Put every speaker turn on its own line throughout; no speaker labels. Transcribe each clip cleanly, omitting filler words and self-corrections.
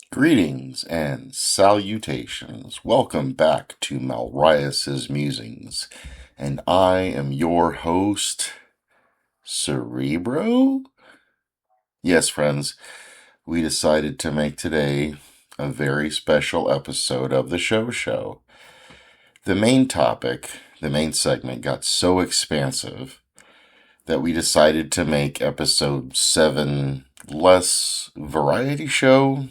Greetings and salutations. Welcome back to Malrius's Musings. And I am your host, Cerebro? Yes, friends, we decided to make today a very special episode of the show. The main topic, the main segment, got so expansive that we decided to make episode 7 less variety show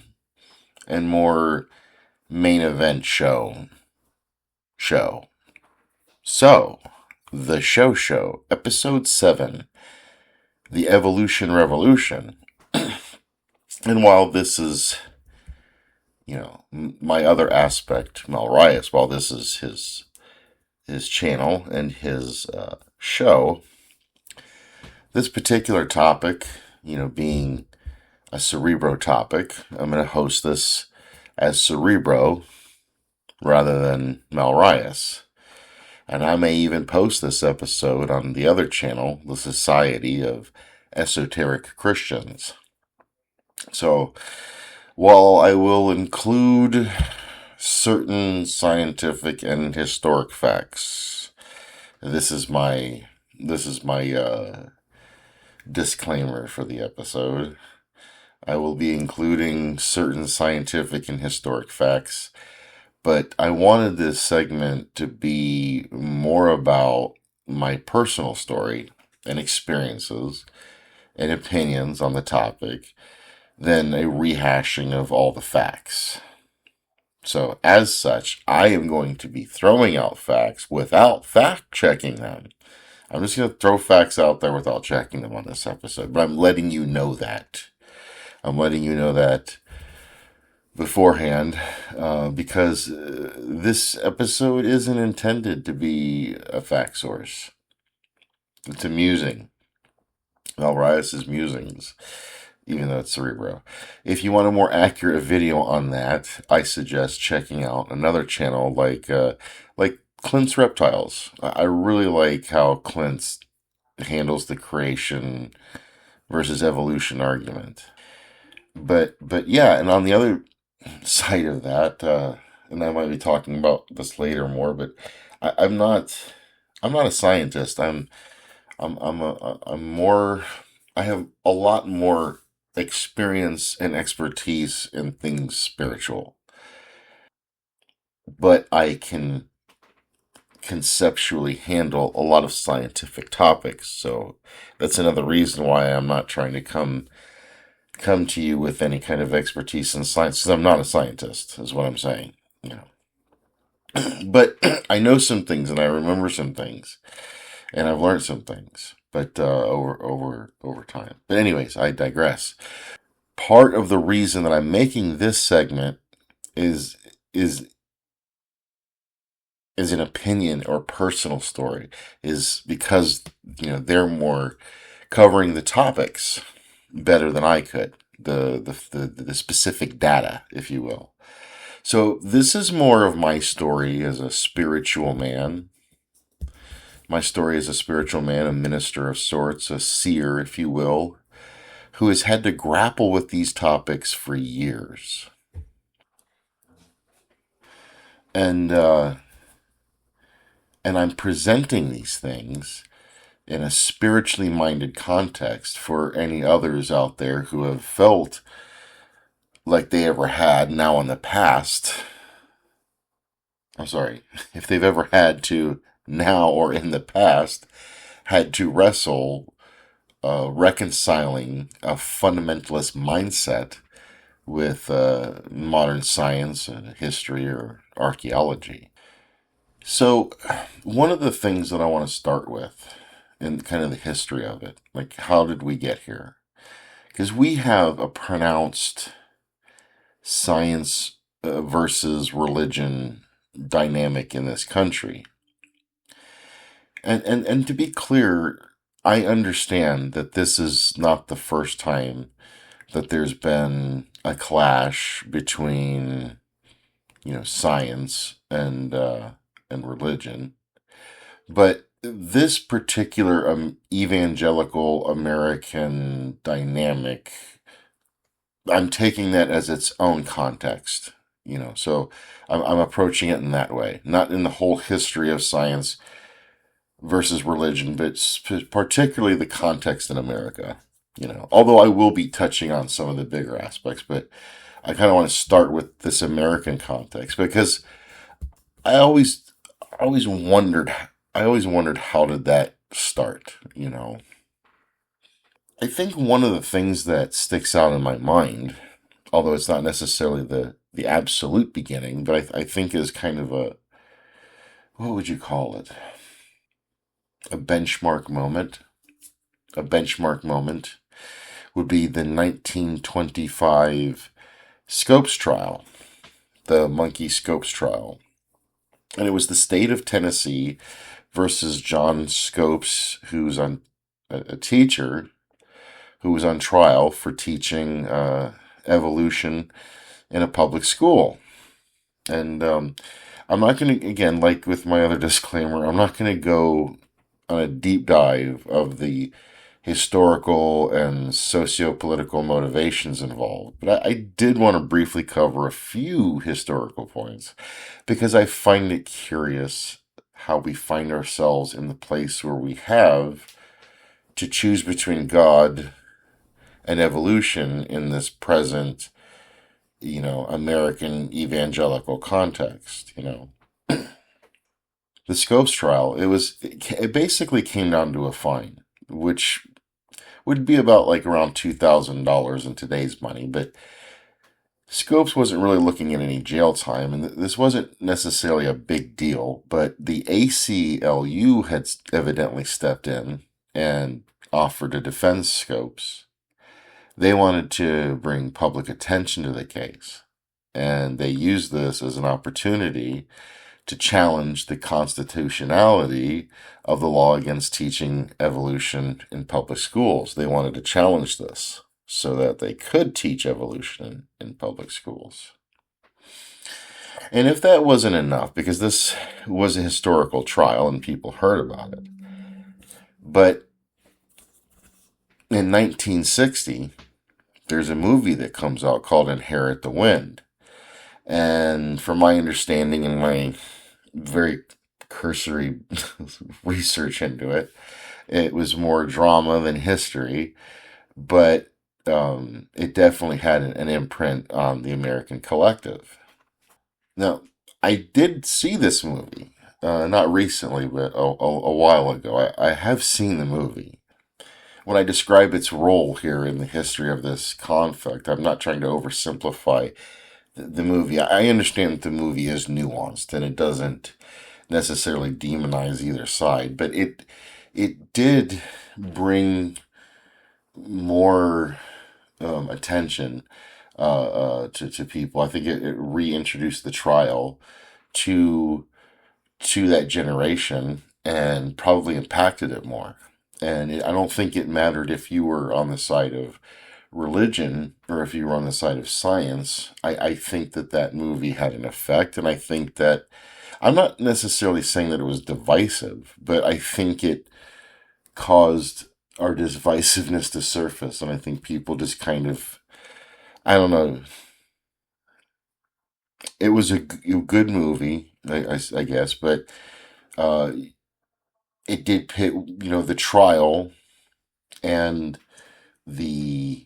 and more main event show. So, the show, episode 7, the evolution revolution. And while this is, my other aspect, Malrius, while this is his channel and his show, this particular topic, being a Cerebro topic, I'm going to host this as Cerebro rather than Malrius. And I may even post this episode on the other channel, the Society of Esoteric Christians. So, while I will include certain scientific and historic facts, this is my disclaimer for the episode. I will be including certain scientific and historic facts, but I wanted this segment to be more about my personal story and experiences and opinions on the topic than a rehashing of all the facts. So, as such, I am going to be throwing out facts without fact-checking them. I'm just going to throw facts out there without checking them on this episode, but I'm letting you know that. Beforehand, because this episode isn't intended to be a fact source. It's a musing. Malrius's musings, even though it's Cerebro. If you want a more accurate video on that, I suggest checking out another channel like Clint's Reptiles. I really like how Clint handles the creation versus evolution argument. But yeah, and on the other side of that, and I might be talking about this later more, but I'm not a scientist. I'm more. I have a lot more experience and expertise in things spiritual, but I can conceptually handle a lot of scientific topics. So that's another reason why I'm not trying to come to you with any kind of expertise in science, because I'm not a scientist, is what I'm saying. But I know some things and I remember some things, and I've learned some things, but over time. But anyways, I digress. Part of the reason that I'm making this segment is an opinion or personal story, is because they're more covering the topics better than I could, the specific data, if you will. So this is more of my story as a spiritual man. My story as a spiritual man, a minister of sorts, a seer, if you will, who has had to grapple with these topics for years. And I'm presenting these things in a spiritually minded context for any others out there who have felt like they ever had now in the past. I'm sorry, if they've ever had to now or in the past had to wrestle reconciling a fundamentalist mindset with modern science and history or archaeology. So one of the things that I want to start with, and kind of the history of it, like how did we get here? Because we have a pronounced science versus religion dynamic in this country. And to be clear, I understand that this is not the first time that there's been a clash between, science and religion. But this particular evangelical American dynamic I'm taking that as its own context, so I'm approaching it in that way, not in the whole history of science versus religion, but particularly the context in America. Although I will be touching on some of the bigger aspects, but I kind of want to start with this American context because I always, always wondered, I always wondered how did that start. I think one of the things that sticks out in my mind, although it's not necessarily the absolute beginning, but I think is kind of what would you call it? A benchmark moment. A benchmark moment would be the 1925 Scopes trial, the monkey Scopes trial. And it was the state of Tennessee versus John Scopes, who's on a teacher who was on trial for teaching evolution in a public school. And I'm not going to, again, like with my other disclaimer, I'm not going to go on a deep dive of the historical and socio-political motivations involved. But I did want to briefly cover a few historical points because I find it curious how we find ourselves in the place where we have to choose between God and evolution in this present, American evangelical context. The Scopes trial, it basically came down to a fine, which would be about like around $2,000 in today's money, but Scopes wasn't really looking at any jail time, and this wasn't necessarily a big deal, but the ACLU had evidently stepped in and offered to defend Scopes. They wanted to bring public attention to the case, and they used this as an opportunity to challenge the constitutionality of the law against teaching evolution in public schools. They wanted to challenge this so that they could teach evolution in public schools. And if that wasn't enough, because this was a historical trial and people heard about it, but in 1960, there's a movie that comes out called Inherit the Wind. And from my understanding and my very cursory research into it, it was more drama than history, but it definitely had an imprint on the American collective. Now, I did see this movie, not recently, but a while ago. I have seen the movie. When I describe its role here in the history of this conflict, I'm not trying to oversimplify the movie. I understand that the movie is nuanced and it doesn't necessarily demonize either side, but it did bring more attention to people. I think it reintroduced the trial to that generation and probably impacted it more. And I don't think it mattered if you were on the side of religion or if you were on the side of science. I think that movie had an effect, and I think that I'm not necessarily saying that it was divisive, but I think it caused our divisiveness to surface, and I think people just kind of, I don't know, it was a good movie, I guess, but uh, it did pit, the trial and the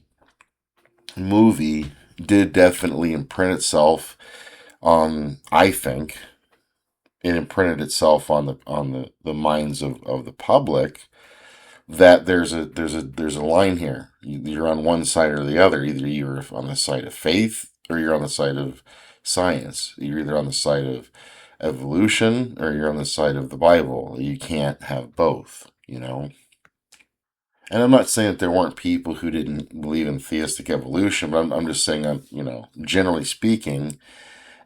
movie did definitely imprint itself on, I think, it imprinted itself on the minds of the public that there's a line here. You're on one side or the other. Either you're on the side of faith or you're on the side of science. You're either on the side of evolution or you're on the side of the Bible. You can't have both. And I'm not saying that there weren't people who didn't believe in theistic evolution, but I'm just saying, generally speaking,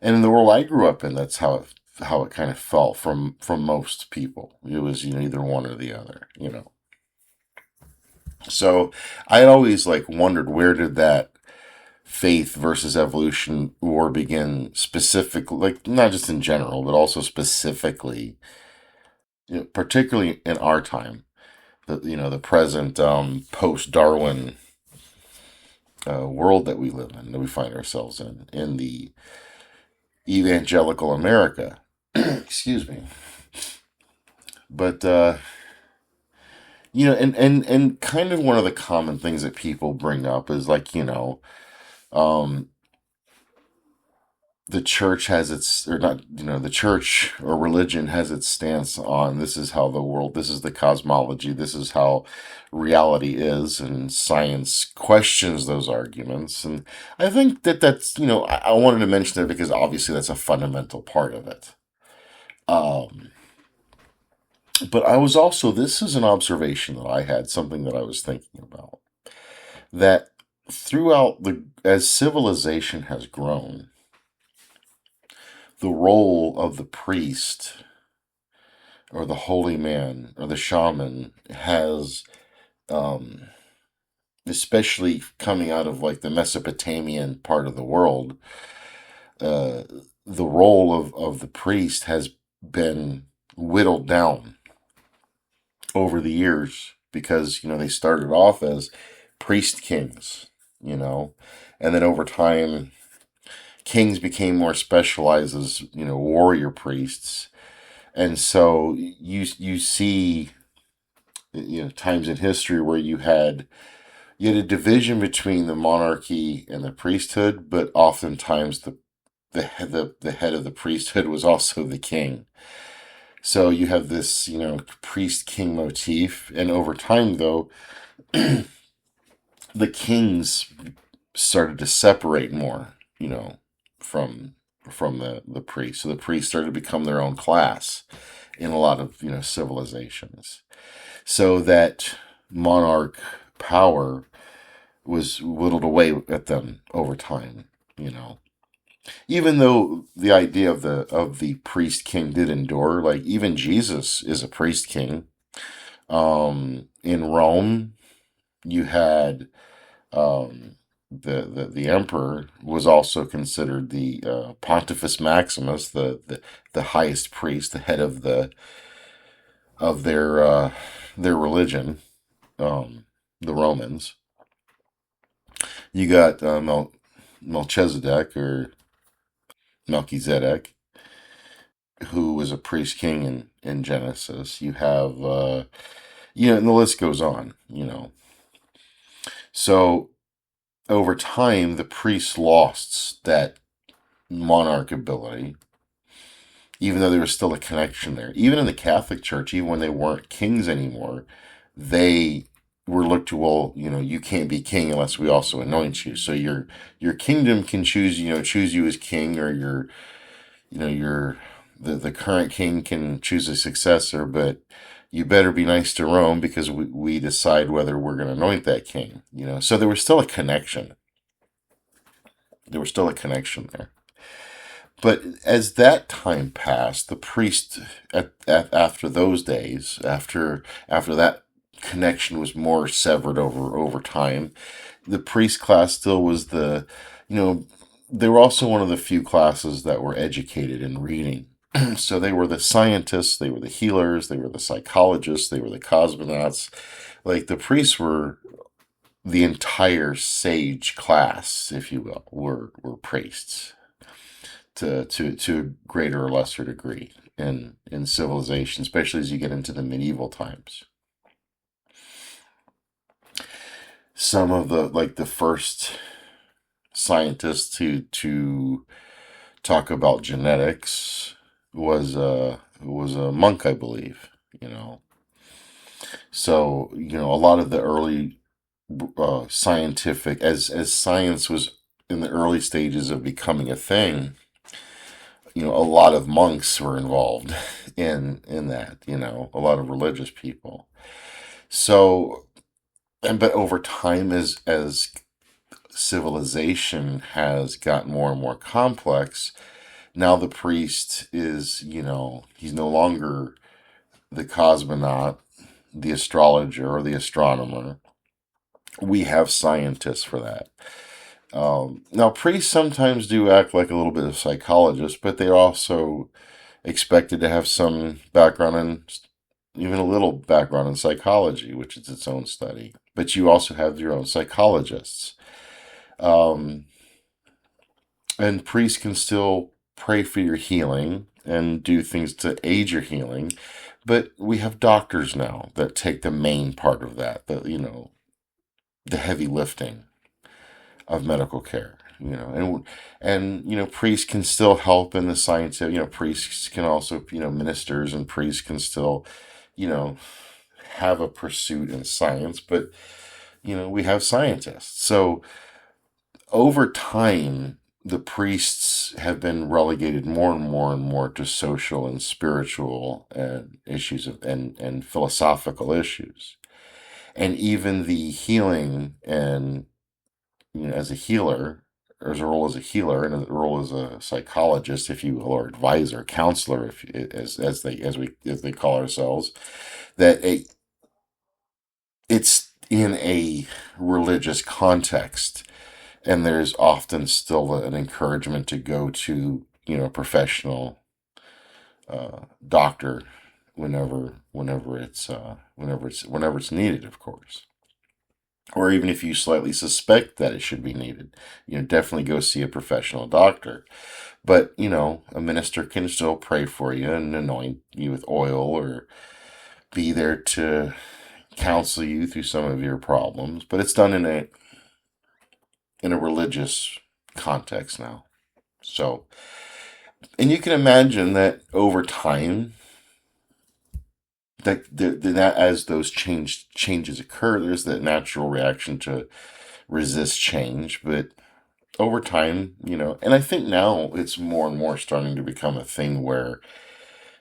and in the world I grew up in, that's how it kind of felt from most people. It was either one or the other. So I had always wondered, where did that faith versus evolution war begin specifically, not just in general, but also specifically, particularly in our time, the present post-Darwin world that we live in, that we find ourselves in the evangelical America. Excuse me. But, and kind of one of the common things that people bring up is like, um, the church has its, or not, the church or religion has its stance on this is how the world, this is the cosmology, this is how reality is, and science questions those arguments. And I think that's, I wanted to mention that because obviously that's a fundamental part of it. Um, but I was also, this is an observation that I had, something that I was thinking about, that throughout as civilization has grown, the role of the priest or the holy man or the shaman has, um, especially coming out of like the Mesopotamian part of the world, uh, the role of the priest has been whittled down over the years because, they started off as priest kings, and then over time, kings became more specialized as, warrior priests. And so you see, times in history where you had a division between the monarchy and the priesthood, but oftentimes the head of the priesthood was also the king. So you have this, priest king motif, and over time though, the kings started to separate more, from the priests. So the priests started to become their own class in a lot of, civilizations. So that monarch power was whittled away at them over time, Even though the idea of the priest king did endure, like even Jesus is a priest king. In Rome, you had the emperor was also considered the Pontifex Maximus, the highest priest, the head of their religion, the Romans. You got Melchizedek or Melchizedek, who was a priest king in Genesis. You have and the list goes on. So over time, the priests lost that monarch ability, even though there was still a connection there. Even in the Catholic Church, even when they weren't kings anymore, they were looked to, well, you can't be king unless we also anoint you. So your kingdom can choose you as king, or your the current king can choose a successor, but you better be nice to Rome because we decide whether we're going to anoint that king. So there was still a connection. There was still a connection there. But as that time passed, the priest after those days, after that connection was more severed over time, the priest class still was they were also one of the few classes that were educated in reading. So they were the scientists, they were the healers, they were the psychologists, they were the cosmonauts. Like the priests were the entire sage class, if you will, were priests to a greater or lesser degree in civilization, especially as you get into the medieval times. Some of the first scientists to talk about genetics was a monk, I believe. So a lot of the early scientific, as science was in the early stages of becoming a thing, a lot of monks were involved in that, a lot of religious people. So, but over time, as civilization has gotten more and more complex, now the priest is, he's no longer the cosmonaut, the astrologer, or the astronomer. We have scientists for that. Now, priests sometimes do act like a little bit of psychologists, but they're also expected to have some background in, even a little background in psychology, which is its own study. But you also have your own psychologists. Um, and priests can still pray for your healing and do things to aid your healing. But we have doctors now that take the main part of that, the heavy lifting of medical care, priests can still help in the science of, priests can also, ministers and priests can still, you know, have a pursuit in science, but, we have scientists. So over time, the priests have been relegated more and more and more to social and spiritual and issues and philosophical issues. And even the healing and, as a healer, there's a role as a healer and a role as a psychologist, if you will, or advisor, counselor, if as they call ourselves, that it's in a religious context, and there's often still an encouragement to go to a professional doctor whenever it's needed, of course. Or even if you slightly suspect that it should be needed, definitely go see a professional doctor. But, a minister can still pray for you and anoint you with oil or be there to counsel you through some of your problems. But it's done in a religious context now. So, and you can imagine that over time, that as those changes occur, there's that natural reaction to resist change. But over time, and I think now it's more and more starting to become a thing where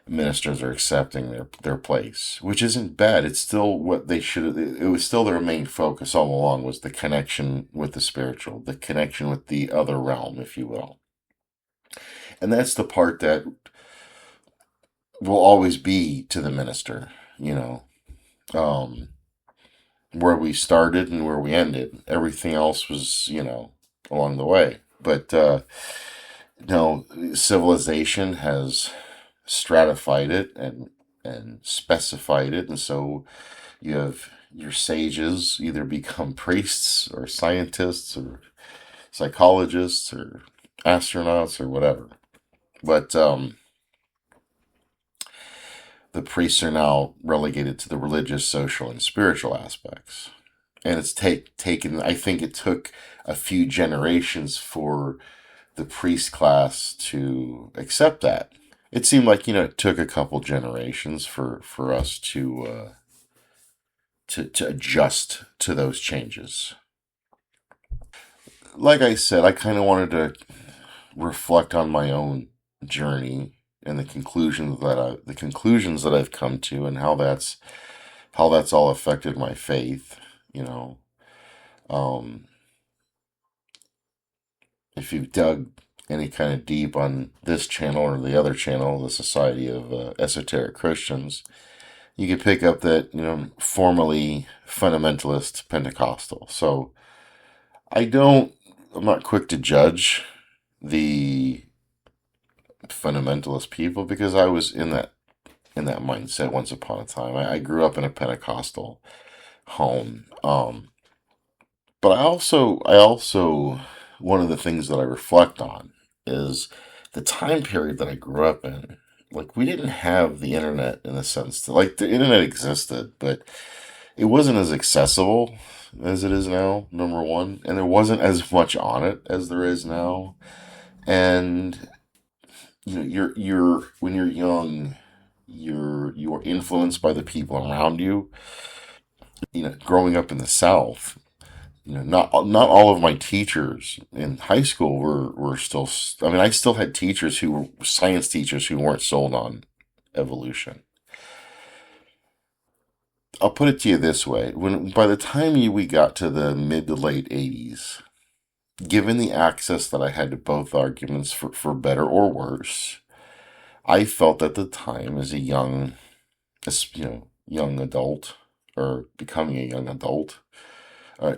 ministers are accepting their place, which isn't bad. It's still what they should. It was still their main focus all along, was the connection with the spiritual, the connection with the other realm, if you will. And that's the part that will always be to the minister, um, where we started and where we ended. Everything else was, along the way. But no, civilization has stratified it and specified it, and so you have your sages either become priests or scientists or psychologists or astronauts or whatever. But the priests are now relegated to the religious, social, and spiritual aspects. And it's taken, I think it took a few generations for the priest class to accept that. It seemed like, it took a couple generations for us to adjust to those changes. Like I said, I kind of wanted to reflect on my own journey and the conclusions that I've come to, and how that's all affected my faith. You know, um, if you've dug any kind of deep on this channel or the other channel, the Society of Esoteric Christians, you can pick up that formerly Fundamentalist Pentecostal. So I'm not quick to judge the fundamentalist people because I was in that mindset once upon a time. I grew up in a Pentecostal home. But I also, one of the things that I reflect on is the time period that I grew up in. Like, we didn't have the internet in the sense that, like, the internet existed, but it wasn't as accessible as it is now, number one, and there wasn't as much on it as there is now. And when you're young, you're influenced by the people around you. Growing up in the South, not all of my teachers in high school were still. I mean, I still had teachers who were science teachers who weren't sold on evolution. I'll put it to you this way: by the time we got to the mid to late '80s, given the access that I had to both arguments for better or worse, I felt at the time as a young adult, or becoming a young adult,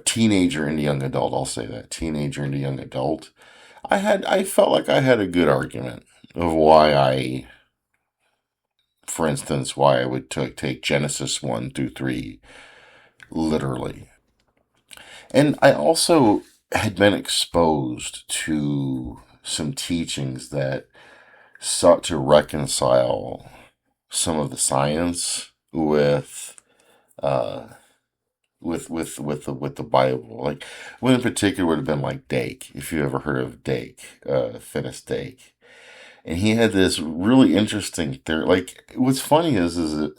teenager into young adult. I'll say that, teenager into young adult. I felt like I had a good argument of for instance, why I would take Genesis 1 through 3 literally. And I also had been exposed to some teachings that sought to reconcile some of the science uh, with the Bible. Like one in particular would have been like Dake, if you ever heard of Dake, Finis Dake. And he had this really interesting theory. Like what's funny is that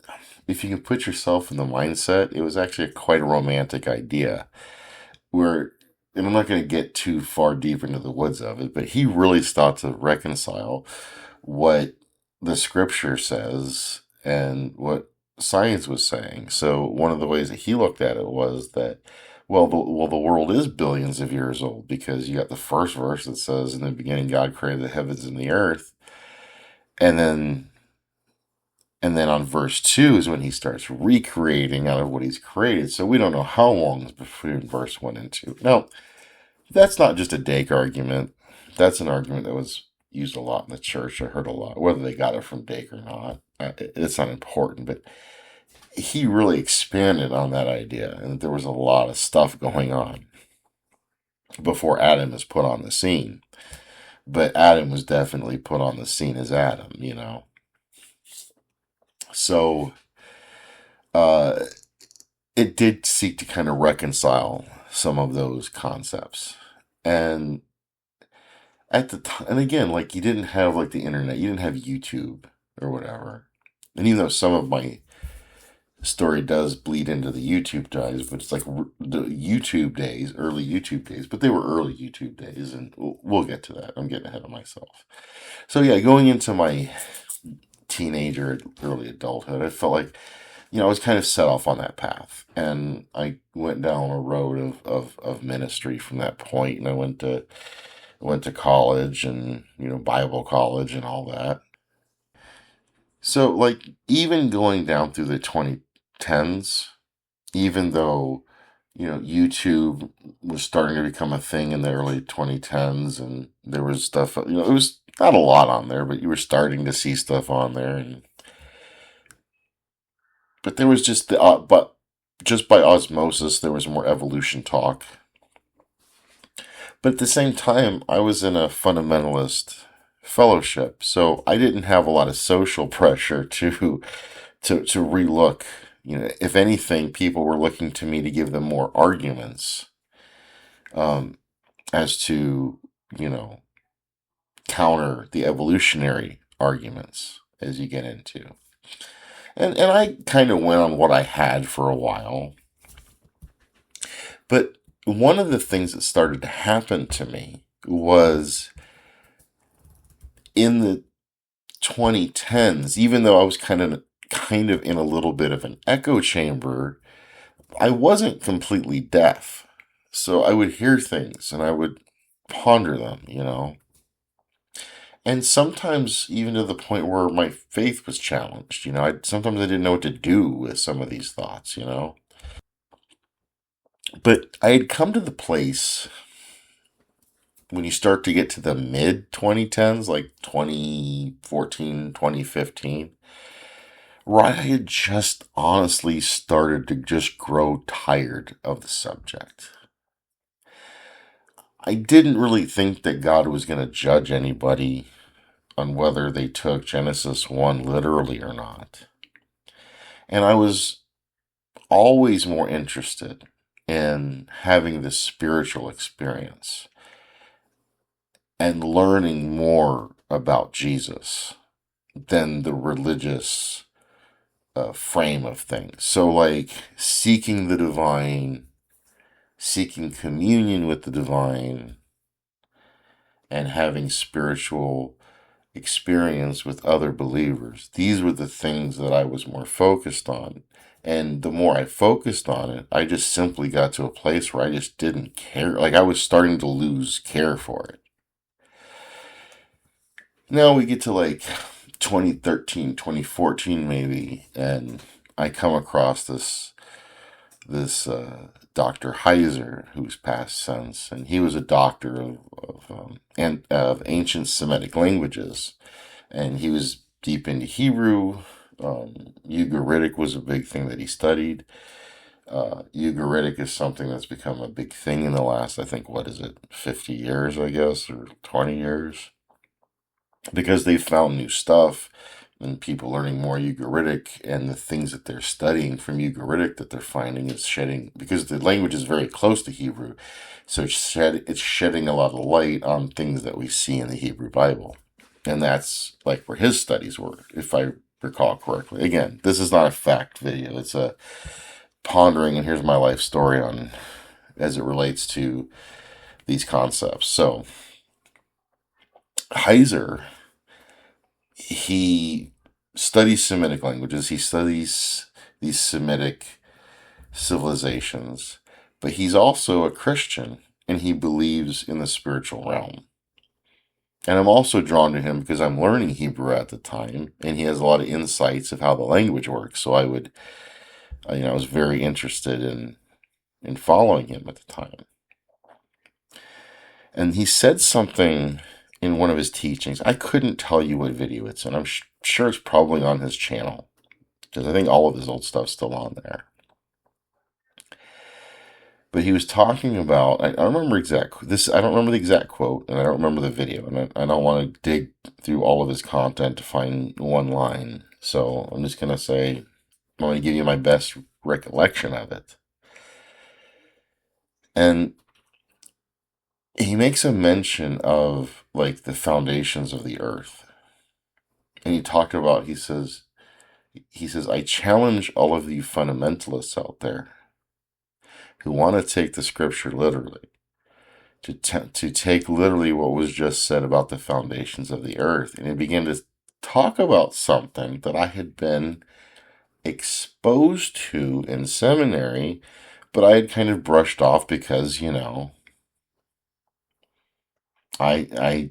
if you can put yourself in the mindset, it was actually quite a romantic idea. Where, and I'm not going to get too far deep into the woods of it, but he really sought to reconcile what the scripture says and what science was saying. So one of the ways that he looked at it was that, the world is billions of years old because you got the first verse that says, "In the beginning, God created the heavens and the earth," and then on verse 2 is when he starts recreating out of what he's created. So we don't know how long is between verse 1 and 2. Now, that's not just a Dake argument. That's an argument that was used a lot in the church. I heard a lot. Whether they got it from Dake or not, it's not important. But he really expanded on that idea, and there was a lot of stuff going on before Adam is put on the scene. But Adam was definitely put on the scene as Adam, you know. So uh, it did seek to kind of reconcile some of those concepts. And at the time, and again, like you didn't have like the internet, you didn't have YouTube or whatever. And even though some of my story does bleed into the YouTube days, but it's like the YouTube days, early YouTube days, but they were early YouTube days, and we'll get to that. I'm getting ahead of myself. So yeah, going into my teenager, early adulthood, I felt like, I was kind of set off on that path. And I went down a road of ministry from that point, and I went to college and, Bible college and all that. So, like, even going down through the 2010s, even though, YouTube was starting to become a thing in the early 2010s, and there was stuff, it was not a lot on there, but you were starting to see stuff on there. But there was but just by osmosis, there was more evolution talk. But at the same time, I was in a fundamentalist fellowship, so I didn't have a lot of social pressure to relook. If anything, people were looking to me to give them more arguments um, as to counter the evolutionary arguments as you get into. And I kind of went on what I had for a while. But one of the things that started to happen to me was in the 2010s, even though I was kind of in a little bit of an echo chamber, I wasn't completely deaf. So I would hear things and I would ponder them. And sometimes even to the point where my faith was challenged. Sometimes I didn't know what to do with some of these thoughts. But I had come to the place when you start to get to the mid 2010s, like 2014, 2015, where I had just honestly started to just grow tired of the subject. I didn't really think that God was going to judge anybody on whether they took Genesis 1 literally or not. And I was always more interested in having this spiritual experience and learning more about Jesus than the religious frame of things. So, like, seeking the divine, seeking communion with the divine, and having spiritual experience with other believers. These were the things that I was more focused on. And the more I focused on it, I just simply got to a place where I just didn't care. Like, I was starting to lose care for it. Now we get to like 2013, 2014 maybe, and I come across this Dr. Heiser, who's passed since, and he was a doctor of ancient Semitic languages, and he was deep into Hebrew. Ugaritic was a big thing that he studied. Ugaritic is something that's become a big thing in the last, I think, what is it, 50 years, I guess, or 20 years? Because they've found new stuff and people learning more Ugaritic, and the things that they're studying from Ugaritic that they're finding is shedding, because the language is very close to Hebrew, so it's shedding a lot of light on things that we see in the Hebrew Bible. And that's like where his studies were, if I recall correctly. Again, this is not a fact video. It's a pondering, and here's my life story on as it relates to these concepts. So Heiser, he studies Semitic languages. He studies these Semitic civilizations, but he's also a Christian, and he believes in the spiritual realm. And I'm also drawn to him because I'm learning Hebrew at the time, and he has a lot of insights of how the language works. So I was very interested in following him at the time. And he said something in one of his teachings. I couldn't tell you what video it's in. I'm sure it's probably on his channel, because I think all of his old stuff's still on there. But he was talking about, I don't remember I don't remember the exact quote, and I don't remember the video, and I don't want to dig through all of his content to find one line. So I'm just going to say, I'm going to give you my best recollection of it. And he makes a mention of like the foundations of the earth. And he says, I challenge all of you fundamentalists out there who want to take the scripture literally, to take literally what was just said about the foundations of the earth. And he began to talk about something that I had been exposed to in seminary, but I had kind of brushed off because, I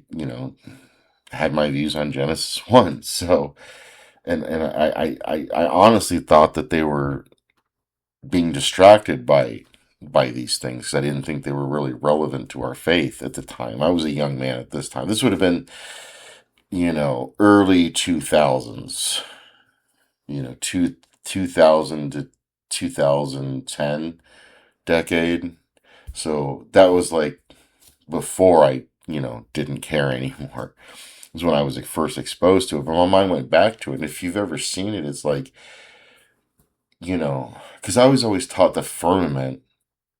had my views on Genesis 1. So, and I honestly thought that they were being distracted by these things. I didn't think they were really relevant to our faith at the time. I was a young man at this time. This would have been, early 2000s, 2000 to 2010 decade. So that was like before I, didn't care anymore. It was when I was first exposed to it. But my mind went back to it. And if you've ever seen it, it's like, because I was always taught the firmament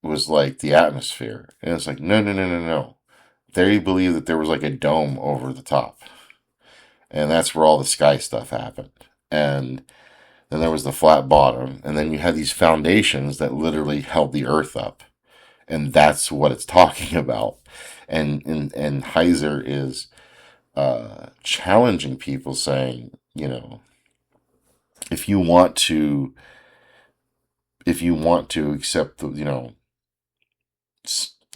was like the atmosphere. And it's like, no, no, no, no, no. They believe that there was like a dome over the top. And that's where all the sky stuff happened. And then there was the flat bottom. And then you had these foundations that literally held the earth up. And that's what it's talking about. And Heiser is challenging people, saying, if you want to accept the,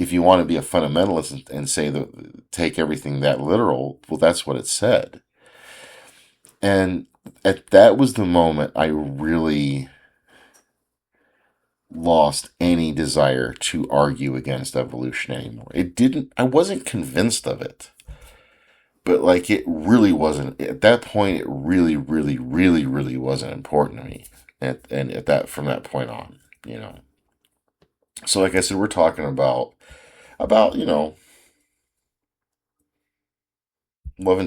if you want to be a fundamentalist and say that take everything that literal, well, that's what it said. And that was the moment I really lost any desire to argue against evolution anymore. I wasn't convinced of it. But like it really wasn't, at that point, it really, really, really, really wasn't important to me. From that point on, So like I said, we're talking about 11,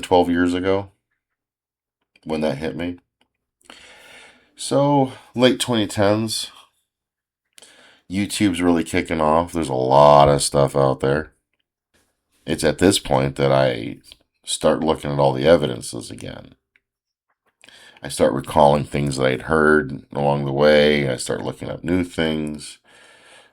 12 years ago when that hit me. So late 2010s, YouTube's really kicking off. There's a lot of stuff out there. It's at this point that I start looking at all the evidences again. I start recalling things that I'd heard along the way. I start looking up new things.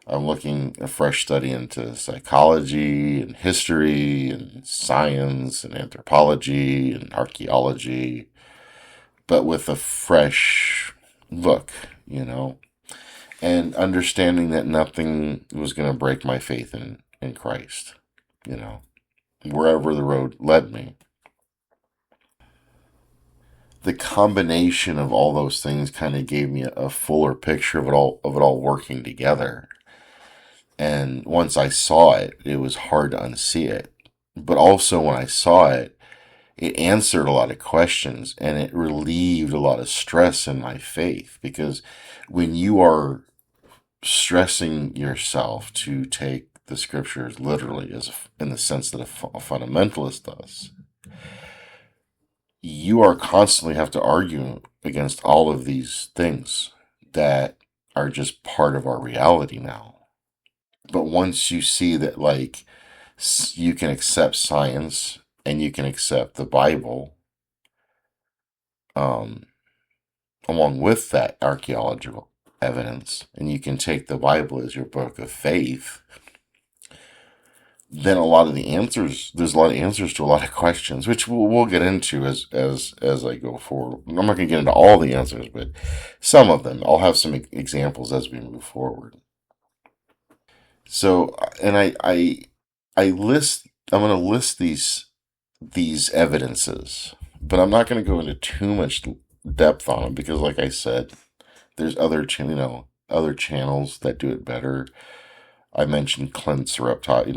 I'm looking a fresh study into psychology and history and science and anthropology and archaeology, but with a fresh look, and understanding that nothing was going to break my faith in Christ, wherever the road led me. The combination of all those things kind of gave me a fuller picture of it all working together. And once I saw it, it was hard to unsee it. But also when I saw it, it answered a lot of questions and it relieved a lot of stress in my faith. Because when you are stressing yourself to take the scriptures literally, as in the sense that a fundamentalist does, you are constantly have to argue against all of these things that are just part of our reality now. But once you see that, like, you can accept science and you can accept the Bible, um, along with that archaeological evidence, and you can take the Bible as your book of faith, then a lot of the answers, there's a lot of answers to a lot of questions, which we'll get into as I go forward. I'm not going to get into all the answers, but some of them. I'll have some examples as we move forward. So, and I list, I'm going to list these evidences, but I'm not going to go into too much depth on them because, like I said, there's other channels that do it better. I mentioned Clint's Reptiles,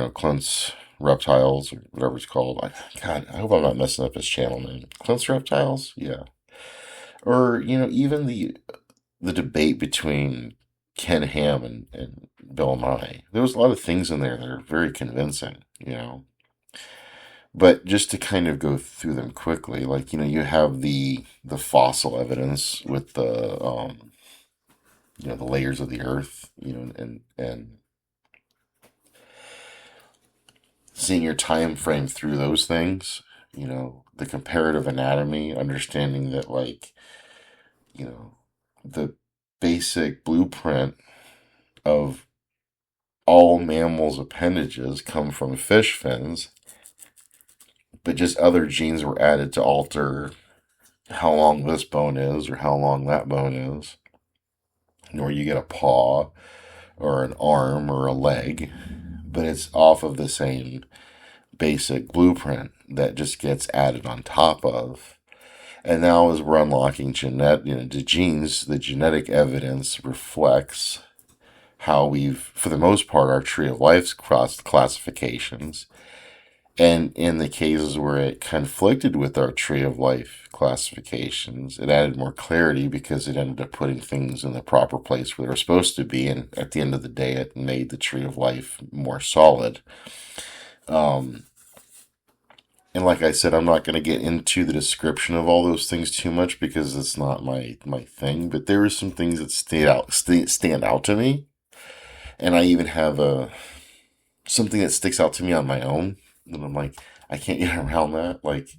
or whatever it's called. God, I hope I'm not messing up his channel name. Clint's Reptiles? Yeah. Or, even the debate between Ken Ham and Bill Nye. There was a lot of things in there that are very convincing. But just to kind of go through them quickly, like, you have the fossil evidence with the layers of the earth, and seeing your time frame through those things, the comparative anatomy, understanding that, like, the basic blueprint of all mammals' appendages come from fish fins, but just other genes were added to alter how long this bone is or how long that bone is, nor you get a paw or an arm or a leg, but it's off of the same basic blueprint that just gets added on top of. And now, as we're unlocking the genes, the genetic evidence reflects how we've, for the most part, our tree of life's crossed classifications. And in the cases where it conflicted with our tree of life classifications, it added more clarity because it ended up putting things in the proper place where they're supposed to be. And at the end of the day, it made the tree of life more solid. And like I said, I'm not going to get into the description of all those things too much because it's not my thing. But there are some things that stand out to me, and I even have something that sticks out to me on my own. And I'm like, I can't get around that. Like,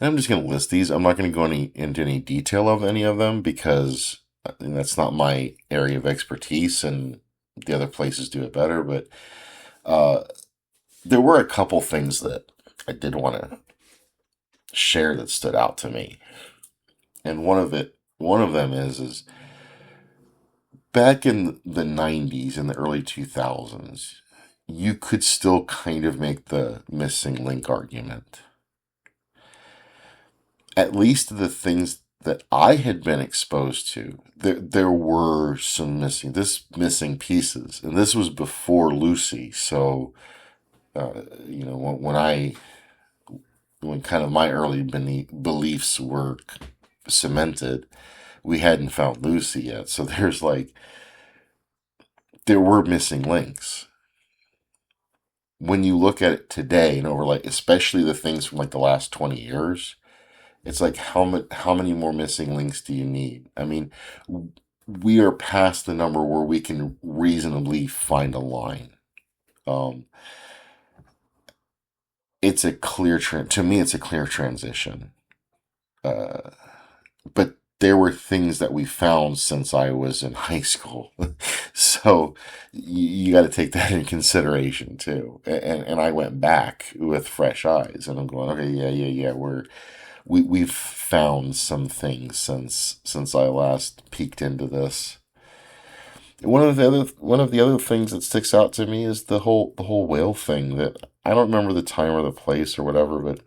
and I'm just going to list these. I'm not going to go into any detail of any of them because that's not my area of expertise, and the other places do it better. But there were a couple things that I did want to share that stood out to me. And one of them is back in the 90s and the early 2000s, you could still kind of make the missing link argument. At least the things that I had been exposed to, there were some missing pieces. And this was before Lucy. So, when kind of my early beliefs were cemented, we hadn't found Lucy yet. So there were missing links. When you look at it today and over, like, especially the things from like the last 20 years, it's like, how many more missing links do you need? I mean, we are past the number where we can reasonably find a line. It's a clear to me, it's a clear transition. But there were things that we found since I was in high school. So you got to take that in consideration too. And I went back with fresh eyes and I'm going, okay, yeah. We've found some things since I last peeked into this. One of the other things that sticks out to me is the whole whale thing. That I don't remember the time or the place or whatever, but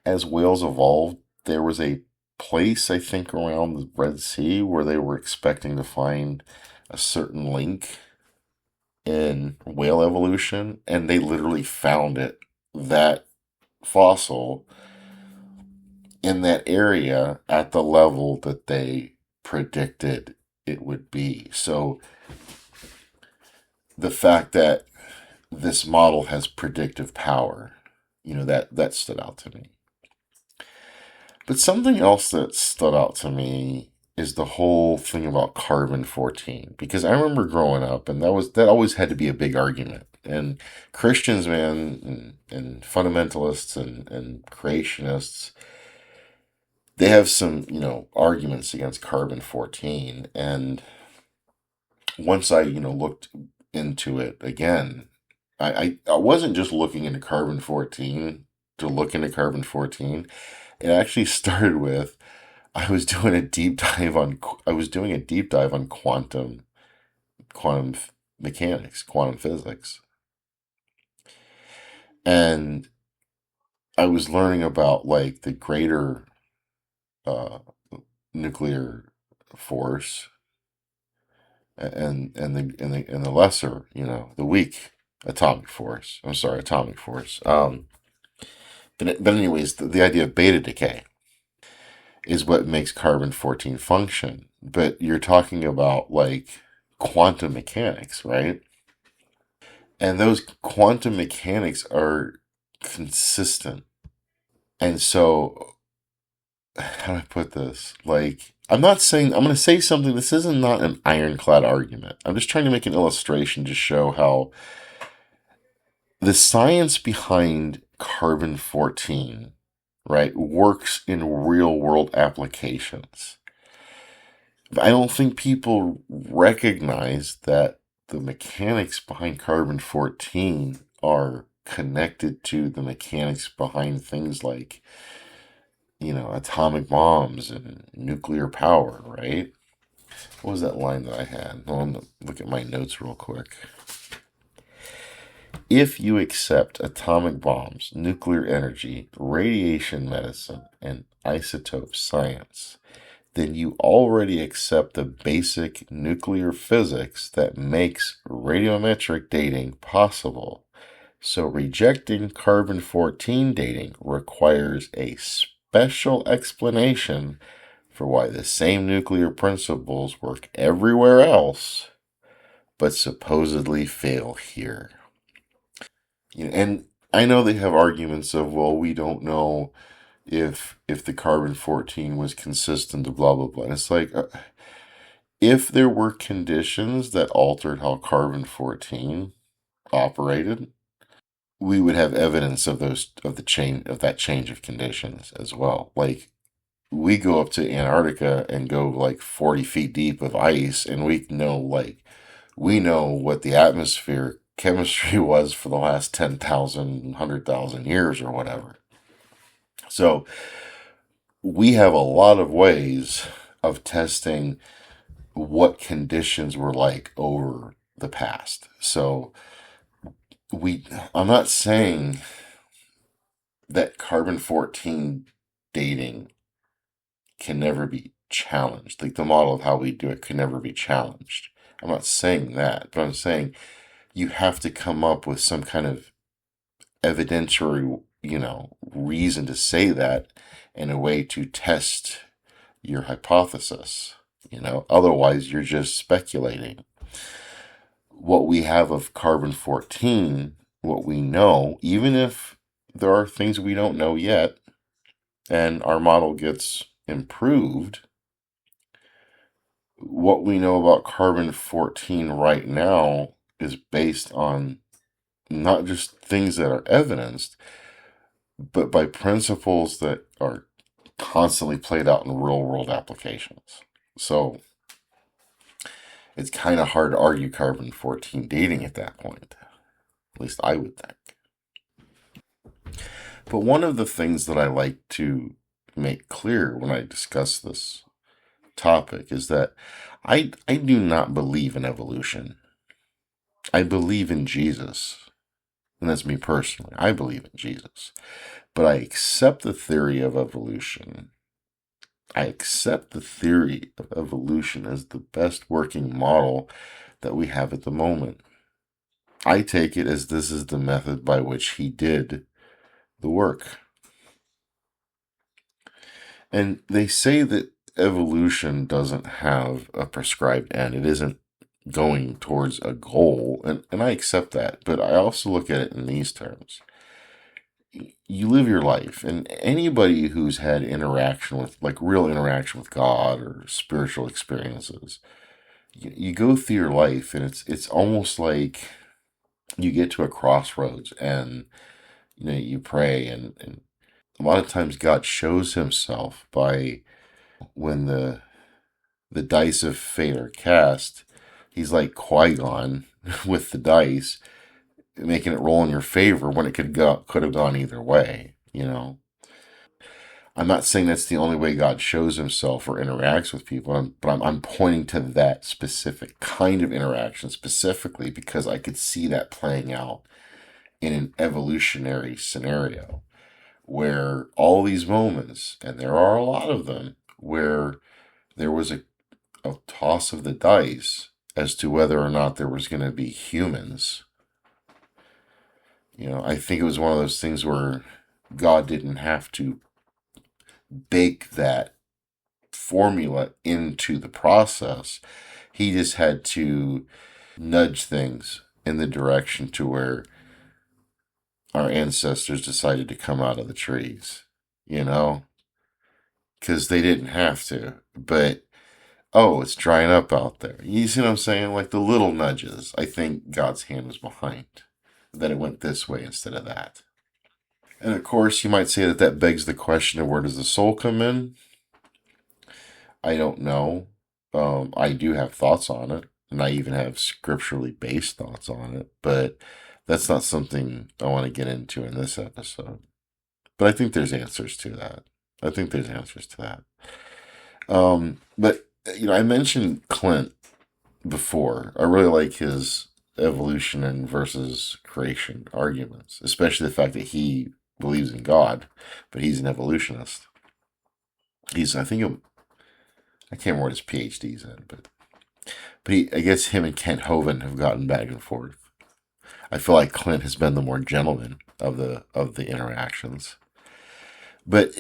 as whales evolved, there was a place, I think, around the Red Sea where they were expecting to find a certain link in whale evolution, and they literally found that fossil in that area at the level that they predicted it would be. So the fact that this model has predictive power, that stood out to me. But something else that stood out to me is the whole thing about carbon 14, because I remember growing up, and that always had to be a big argument. And Christians, man, and fundamentalists and creationists, they have some, arguments against carbon 14. And once I, looked into it again, I wasn't just looking into carbon 14 to look into carbon 14. It actually started with I was doing a deep dive on quantum mechanics, quantum physics, and I was learning about like the greater uh, nuclear force and the lesser, the weak atomic force. I'm sorry, atomic force. But anyways, the idea of beta decay is what makes carbon 14 function. But you're talking about like quantum mechanics, right? And those quantum mechanics are consistent. And so, how do I put this? Like, I'm going to say something. This isn't not an ironclad argument. I'm just trying to make an illustration to show how the science behind carbon 14, right, works in real world applications. I don't think people recognize that the mechanics behind carbon 14 are connected to the mechanics behind things like, atomic bombs and nuclear power, right? What was that line that I had? Well, I'm going to look at my notes real quick. If you accept atomic bombs, nuclear energy, radiation medicine, and isotope science, then you already accept the basic nuclear physics that makes radiometric dating possible. So rejecting carbon 14 dating requires a special explanation for why the same nuclear principles work everywhere else, but supposedly fail here. And I know they have arguments of, well, we don't know if the carbon 14 was consistent to blah blah blah. And it's like, if there were conditions that altered how carbon 14 operated, we would have evidence of that change of conditions as well. Like, we go up to Antarctica and go like 40 feet deep of ice, and we know what the atmosphere chemistry was for the last 10,000, 100,000 years or whatever. So we have a lot of ways of testing what conditions were like over the past. So I'm not saying that carbon 14 dating can never be challenged. Like, the model of how we do it can never be challenged. I'm not saying that, but I'm saying you have to come up with some kind of evidentiary, reason to say that, and a way to test your hypothesis. Otherwise you're just speculating. What we have of carbon 14, what we know, even if there are things we don't know yet, and our model gets improved, what we know about carbon 14 right now is based on not just things that are evidenced, but by principles that are constantly played out in real world applications. So it's kind of hard to argue carbon 14 dating at that point. At least I would think. But one of the things that I like to make clear when I discuss this topic is that I do not believe in evolution. I believe in Jesus. And that's me personally. I believe in Jesus. But I accept the theory of evolution. I accept the theory of evolution as the best working model that we have at the moment. I take it as this is the method by which he did the work. And they say that evolution doesn't have a prescribed end. It isn't going towards a goal, and I accept that. But I also look at it in these terms. You live your life, and anybody who's had interaction with, like real interaction with God or spiritual experiences, you go through your life, and it's almost like you get to a crossroads, and you pray, and a lot of times God shows himself by when the dice of fate are cast. He's like Qui-Gon with the dice, making it roll in your favor when it could have gone either way. I'm not saying that's the only way God shows himself or interacts with people, but I'm pointing to that specific kind of interaction specifically because I could see that playing out in an evolutionary scenario where all these moments, and there are a lot of them, where there was a toss of the dice as to whether or not there was going to be humans. I think it was one of those things where God didn't have to bake that formula into the process. He just had to nudge things in the direction to where our ancestors decided to come out of the trees, you know, because they didn't have to. But, oh, it's drying up out there. You see what I'm saying? Like the little nudges, I think God's hand was behind, that it went this way instead of that. And of course, you might say that begs the question of where does the soul come in? I don't know. I do have thoughts on it, and I even have scripturally based thoughts on it, but that's not something I want to get into in this episode. But I think there's answers to that. I think there's answers to that. But I mentioned Clint before. I really like his evolution and versus creation arguments, especially the fact that he believes in God, but he's an evolutionist. I think, I can't remember what his PhD's in, but I guess him and Kent Hovind have gotten back and forth. I feel like Clint has been the more gentleman of the interactions, but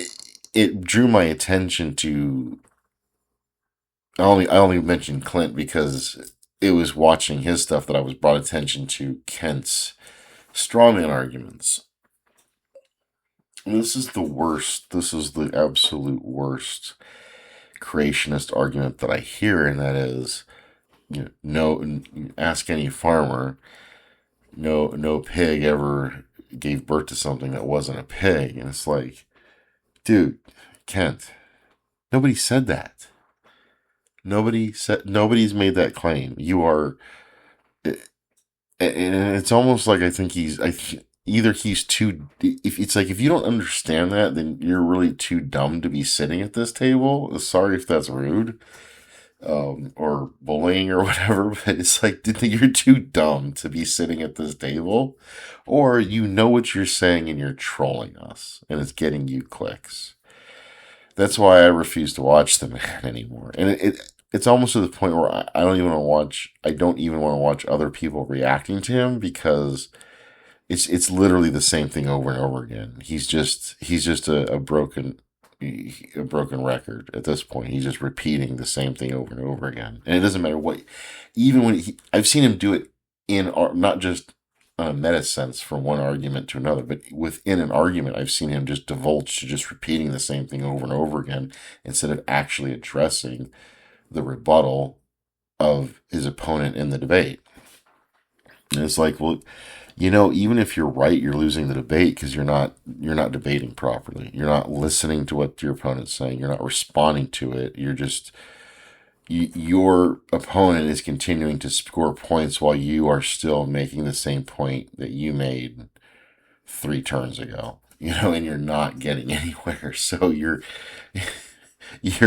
it drew my attention to. I only mentioned Clint because it was watching his stuff that I was brought attention to Kent's strawman arguments. And this is the worst. This is the absolute worst creationist argument that I hear, and that is, no. Ask any farmer. No pig ever gave birth to something that wasn't a pig, and it's like, dude, Kent, nobody said that. Nobody's made that claim. You are, and it's almost like I think either he's too. If you don't understand that, then you're really too dumb to be sitting at this table. Sorry if that's rude, or bullying or whatever, but it's like you're too dumb to be sitting at this table, or you know what you're saying and you're trolling us, and it's getting you clicks. That's why I refuse to watch the man anymore, and it's almost to the point where I don't even want to watch. I don't even want to watch other people reacting to him because it's literally the same thing over and over again. He's just a broken record at this point. He's just repeating the same thing over and over again, and it doesn't matter what. Even when I've seen him do it in not just on a meta sense from one argument to another, but within an argument, I've seen him just divulge to just repeating the same thing over and over again instead of actually addressing the rebuttal of his opponent in the debate. And it's like, well, even if you're right, you're losing the debate because you're not debating properly. You're not listening to what your opponent's saying. You're not responding to it. Your opponent is continuing to score points while you are still making the same point that you made 3 turns ago. And you're not getting anywhere. So your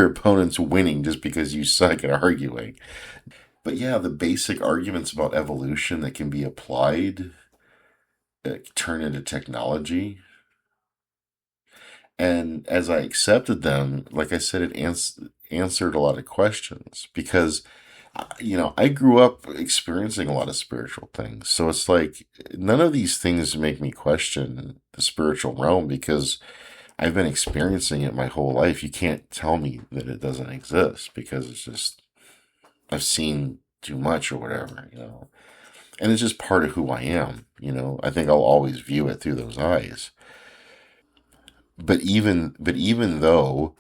opponent's winning just because you suck at arguing. But yeah, the basic arguments about evolution that can be applied turn into technology. And as I accepted them, like I said, it answered a lot of questions because, I grew up experiencing a lot of spiritual things. So it's like none of these things make me question the spiritual realm because I've been experiencing it my whole life. You can't tell me that it doesn't exist because it's just, I've seen too much or whatever, And it's just part of who I am. I think I'll always view it through those eyes. But even though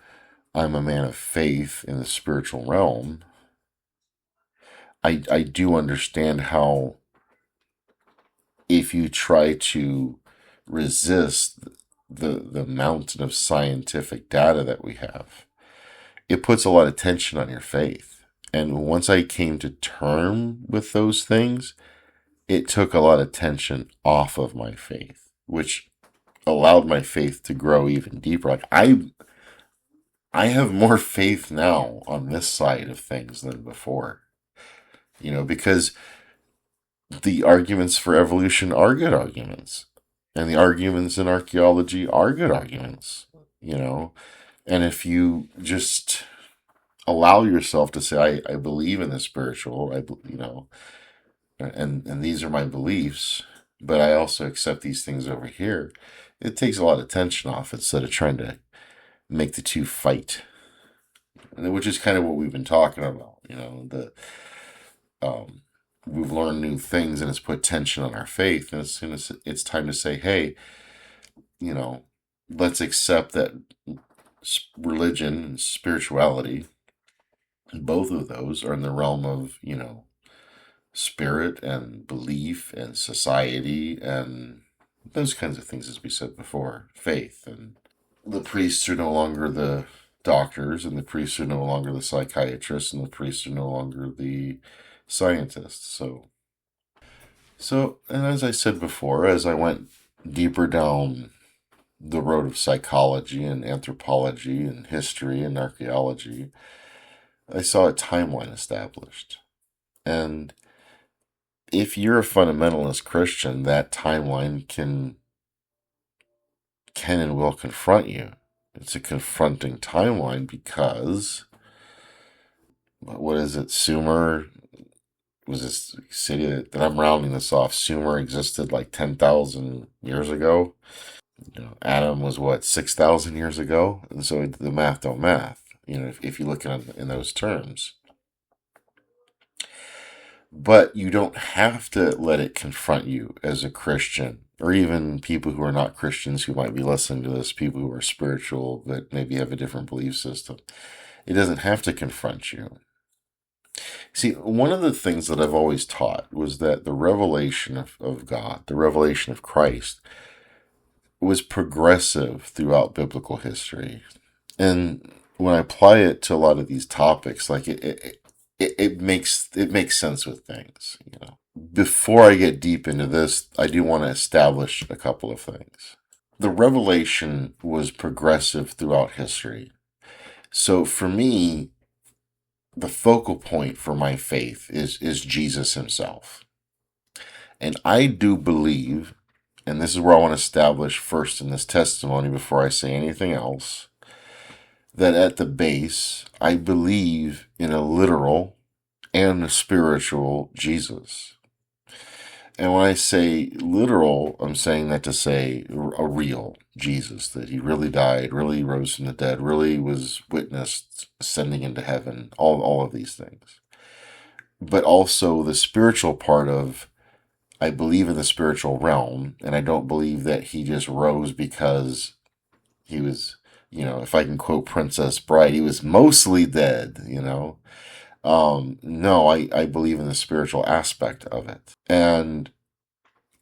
I'm a man of faith in the spiritual realm, I do understand how if you try to resist the mountain of scientific data that we have, it puts a lot of tension on your faith. And once I came to term with those things, it took a lot of tension off of my faith, which allowed my faith to grow even deeper. Like I have more faith now on this side of things than before. Because the arguments for evolution are good arguments. And the arguments in archaeology are good arguments, you know. And if you just allow yourself to say, I believe in the spiritual, and these are my beliefs, but I also accept these things over here, it takes a lot of tension off instead of trying to make the two fight, which is kind of what we've been talking about, um, we've learned new things and it's put tension on our faith. And as soon as it's time to say, hey, you know, let's accept that religion and spirituality, both of those are in the realm of, spirit and belief and society and those kinds of things, as we said before, faith. And the priests are no longer the doctors, and the priests are no longer the psychiatrists, and the priests are no longer the scientists. And as I said before, as I went deeper down the road of psychology and anthropology and history and archaeology, I saw a timeline established. And if you're a fundamentalist Christian, that timeline can and will confront you. It's a confronting timeline because, what is it, Sumer was this city that I'm rounding this off. Sumer existed like 10,000 years ago. Adam was what, 6,000 years ago? And so the math don't math, if you look at it in those terms. But you don't have to let it confront you as a Christian, or even people who are not Christians who might be listening to this, people who are spiritual but maybe have a different belief system. It doesn't have to confront you. See, one of the things that I've always taught was that the revelation of God, the revelation of Christ, was progressive throughout biblical history. And when I apply it to a lot of these topics, like it makes sense with things. Before I get deep into this, I do want to establish a couple of things. The revelation was progressive throughout history. So for me, the focal point for my faith is Jesus himself. And I do believe, and this is where I want to establish first in this testimony before I say anything else, that at the base, I believe in a literal and a spiritual Jesus. And when I say literal, I'm saying that to say a real Jesus, that he really died, really rose from the dead, really was witnessed ascending into heaven, all of these things. But also the spiritual part of, I believe in the spiritual realm, and I don't believe that he just rose because he was, if I can quote Princess Bride, he was mostly dead, No, I believe in the spiritual aspect of it. And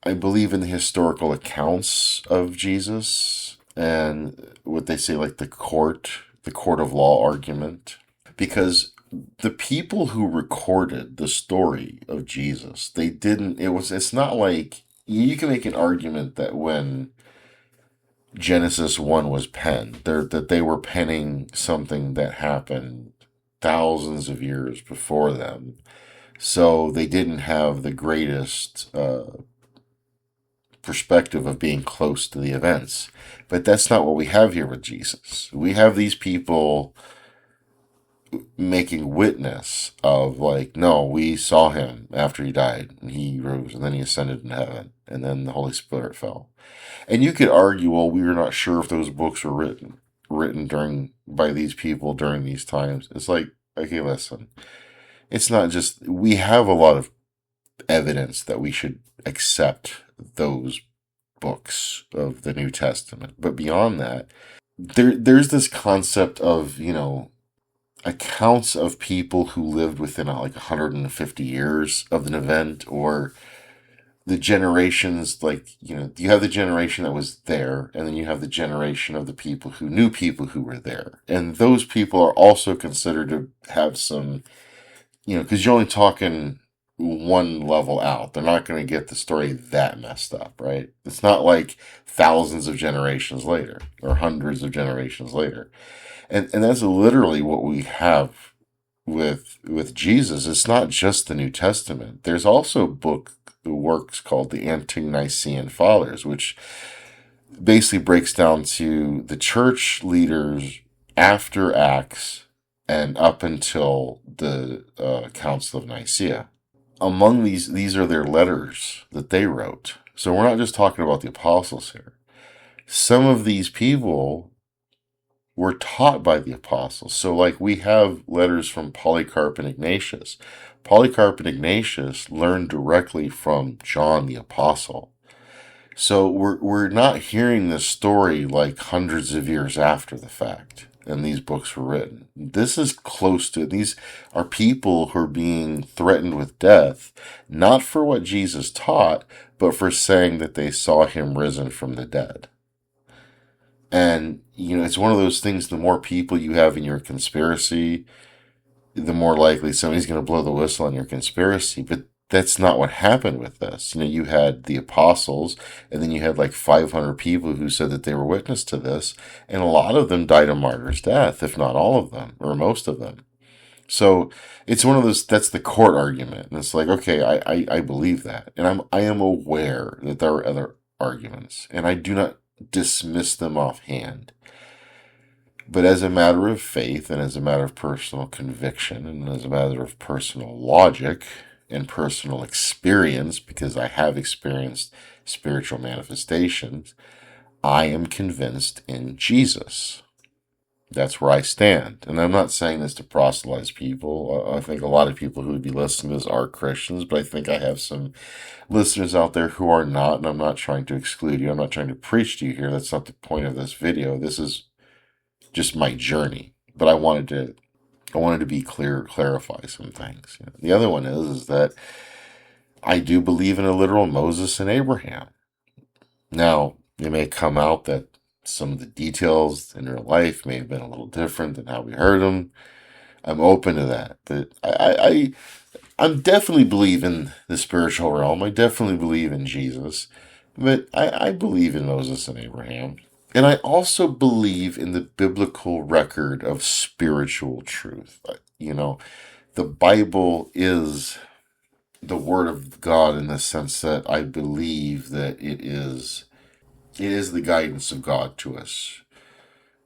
I believe in the historical accounts of Jesus and what they say, like the court of law argument. Because the people who recorded the story of Jesus, it's not like, you can make an argument that when Genesis 1 was penned, that they were penning something that happened thousands of years before them. So they didn't have the greatest perspective of being close to the events. But that's not what we have here with Jesus. We have these people making witness of like, no, we saw him after he died and he rose and then he ascended in heaven and then the Holy Spirit fell. And you could argue, well, we are not sure if those books were written during by these people during these times. It's like, okay, listen, it's not just we have a lot of evidence that we should accept those books of the New Testament, but beyond that, there's this concept of, accounts of people who lived within like 150 years of an event, or the generations, like, you have the generation that was there, and then you have the generation of the people who knew people who were there. And those people are also considered to have some, because you're only talking one level out. They're not going to get the story that messed up, right? It's not like thousands of generations later or hundreds of generations later. And that's literally what we have with Jesus. It's not just the New Testament. There's also works called the Ante-Nicene Fathers, which basically breaks down to the church leaders after Acts and up until the Council of Nicaea. Among these are their letters that they wrote. So we're not just talking about the apostles here. Some of these people were taught by the apostles. So like we have letters from Polycarp and Ignatius. Polycarp and Ignatius learned directly from John the Apostle. So we're not hearing this story like hundreds of years after the fact and these books were written. This is close to, these are people who are being threatened with death, not for what Jesus taught, but for saying that they saw him risen from the dead. And, it's one of those things, the more people you have in your conspiracy, the more likely somebody's going to blow the whistle on your conspiracy. But that's not what happened with this. You had the apostles, and then you had like 500 people who said that they were witness to this, and a lot of them died a martyr's death, if not all of them, or most of them. So it's one of those, that's the court argument. And it's like, okay, I believe that. And I am aware that there are other arguments, and I do not dismiss them offhand. But as a matter of faith, and as a matter of personal conviction, and as a matter of personal logic, and personal experience, because I have experienced spiritual manifestations, I am convinced in Jesus. That's where I stand. And I'm not saying this to proselytize people. I think a lot of people who would be listening to this are Christians, but I think I have some listeners out there who are not, and I'm not trying to exclude you. I'm not trying to preach to you here. That's not the point of this video. This is just my journey. But I wanted to be clear, clarify some things. The other one is that I do believe in a literal Moses and Abraham. Now, it may come out that some of the details in their life may have been a little different than how we heard them. I'm open to that. But I'm definitely believe in the spiritual realm. I definitely believe in Jesus. But I believe in Moses and Abraham. And I also believe in the biblical record of spiritual truth. The Bible is the Word of God in the sense that I believe that it is the guidance of God to us.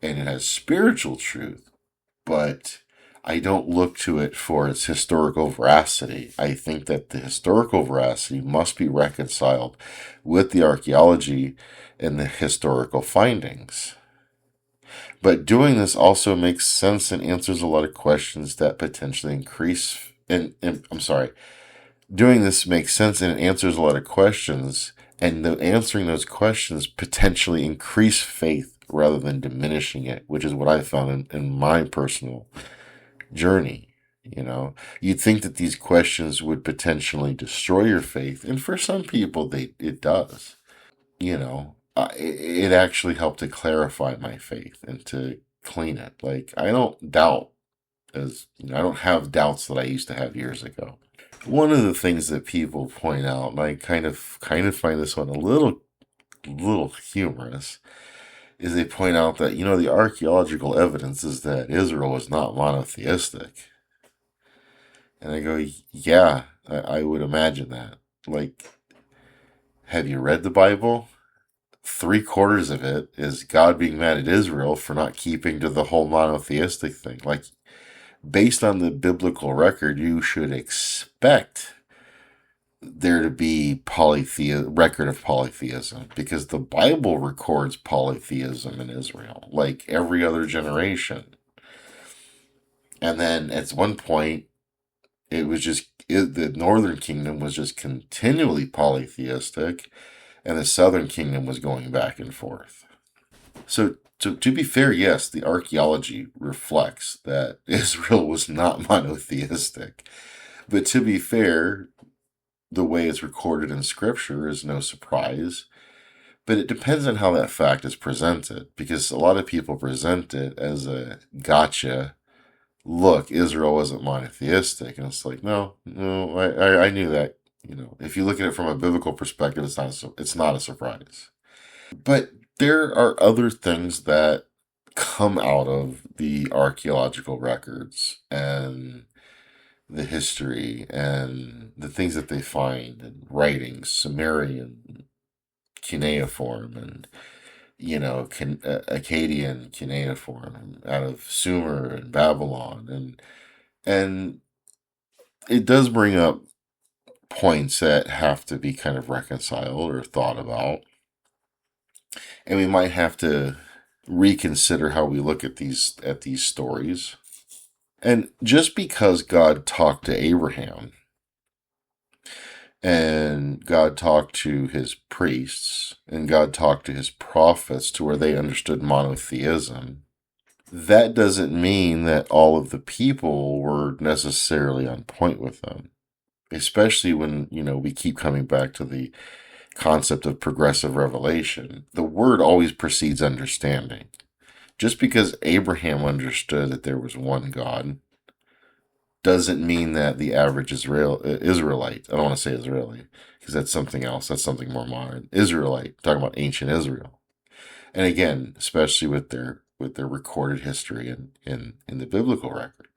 And it has spiritual truth, but I don't look to it for its historical veracity. I think that the historical veracity must be reconciled with the archaeology and the historical findings. But doing this also makes sense and answers a lot of questions that potentially increase. Doing this makes sense and it answers a lot of questions, and answering those questions potentially increase faith rather than diminishing it, which is what I found in my personal journey. You'd think that these questions would potentially destroy your faith, and for some people, it does. It actually helped to clarify my faith and to clean it. Like, I don't doubt I don't have doubts that I used to have years ago. One of the things that people point out, and I kind of find this one a little humorous, is they point out that, the archaeological evidence is that Israel was not monotheistic. And I go, yeah, I would imagine that. Like, have you read the Bible? 3/4 of it is God being mad at Israel for not keeping to the whole monotheistic thing. Like, based on the biblical record, you should expect there to be record of polytheism, because the Bible records polytheism in Israel, like every other generation. And then at one point, the northern kingdom was just continually polytheistic, and the southern kingdom was going back and forth. So to be fair, yes, the archaeology reflects that Israel was not monotheistic. But to be fair, the way it's recorded in Scripture is no surprise. But it depends on how that fact is presented, because a lot of people present it as a gotcha. Look, Israel wasn't monotheistic, and it's like, no, I knew that. If you look at it from a biblical perspective, it's not a surprise. But there are other things that come out of the archaeological records and the history and the things that they find in writings, Sumerian cuneiform, and Akkadian cuneiform out of Sumer and Babylon, and it does bring up points that have to be kind of reconciled or thought about, and we might have to reconsider how we look at these stories. And just because God talked to Abraham and God talked to his priests and God talked to his prophets to where they understood monotheism, that doesn't mean that all of the people were necessarily on point with them. Especially when, we keep coming back to the concept of progressive revelation. The word always precedes understanding. Just because Abraham understood that there was one God doesn't mean that the average Israelite, I don't want to say Israeli, because that's something else, that's something more modern, Israelite, talking about ancient Israel. And again, especially with their recorded history in the biblical record.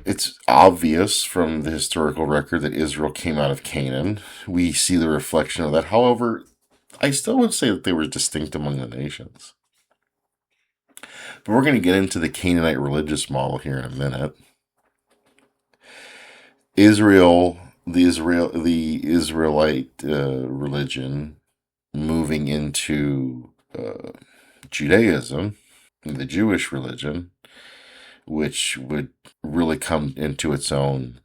It's obvious from the historical record that Israel came out of Canaan. We see the reflection of that. However, I still would say that they were distinct among the nations. But we're going to get into the Canaanite religious model here in a minute. The Israelite religion moving into Judaism, the Jewish religion, which would really come into its own,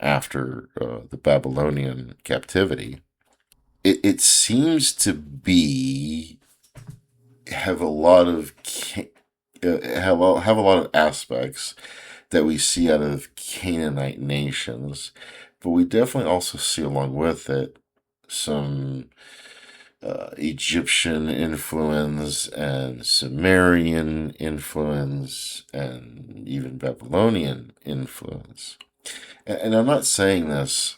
after the Babylonian captivity. It seems to have a lot of have a lot of aspects that we see out of Canaanite nations, but we definitely also see along with it some Egyptian influence and Sumerian influence and even Babylonian influence. And I'm not saying this,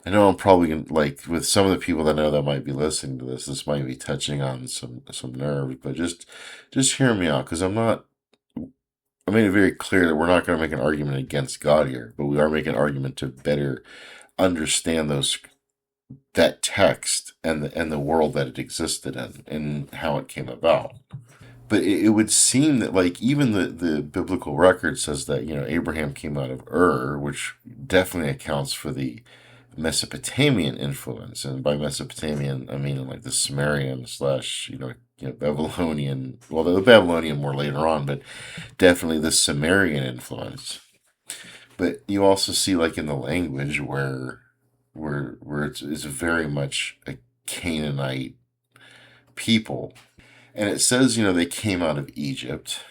I know I'm probably going to, like, with some of the people that I know that might be listening to this might be touching on some nerves, but just hear me out, because I made it very clear that we're not going to make an argument against God here, but we are making an argument to better understand that text and the world that it existed in and how it came about. But it would seem that, like, even the biblical record says that, Abraham came out of Ur, which definitely accounts for the Mesopotamian influence. And by Mesopotamian, I mean like the Sumerian / Babylonian, well, the Babylonian more later on, but definitely the Sumerian influence. But you also see, like, in the language where it's very much a Canaanite people. And it says, they came out of Egypt.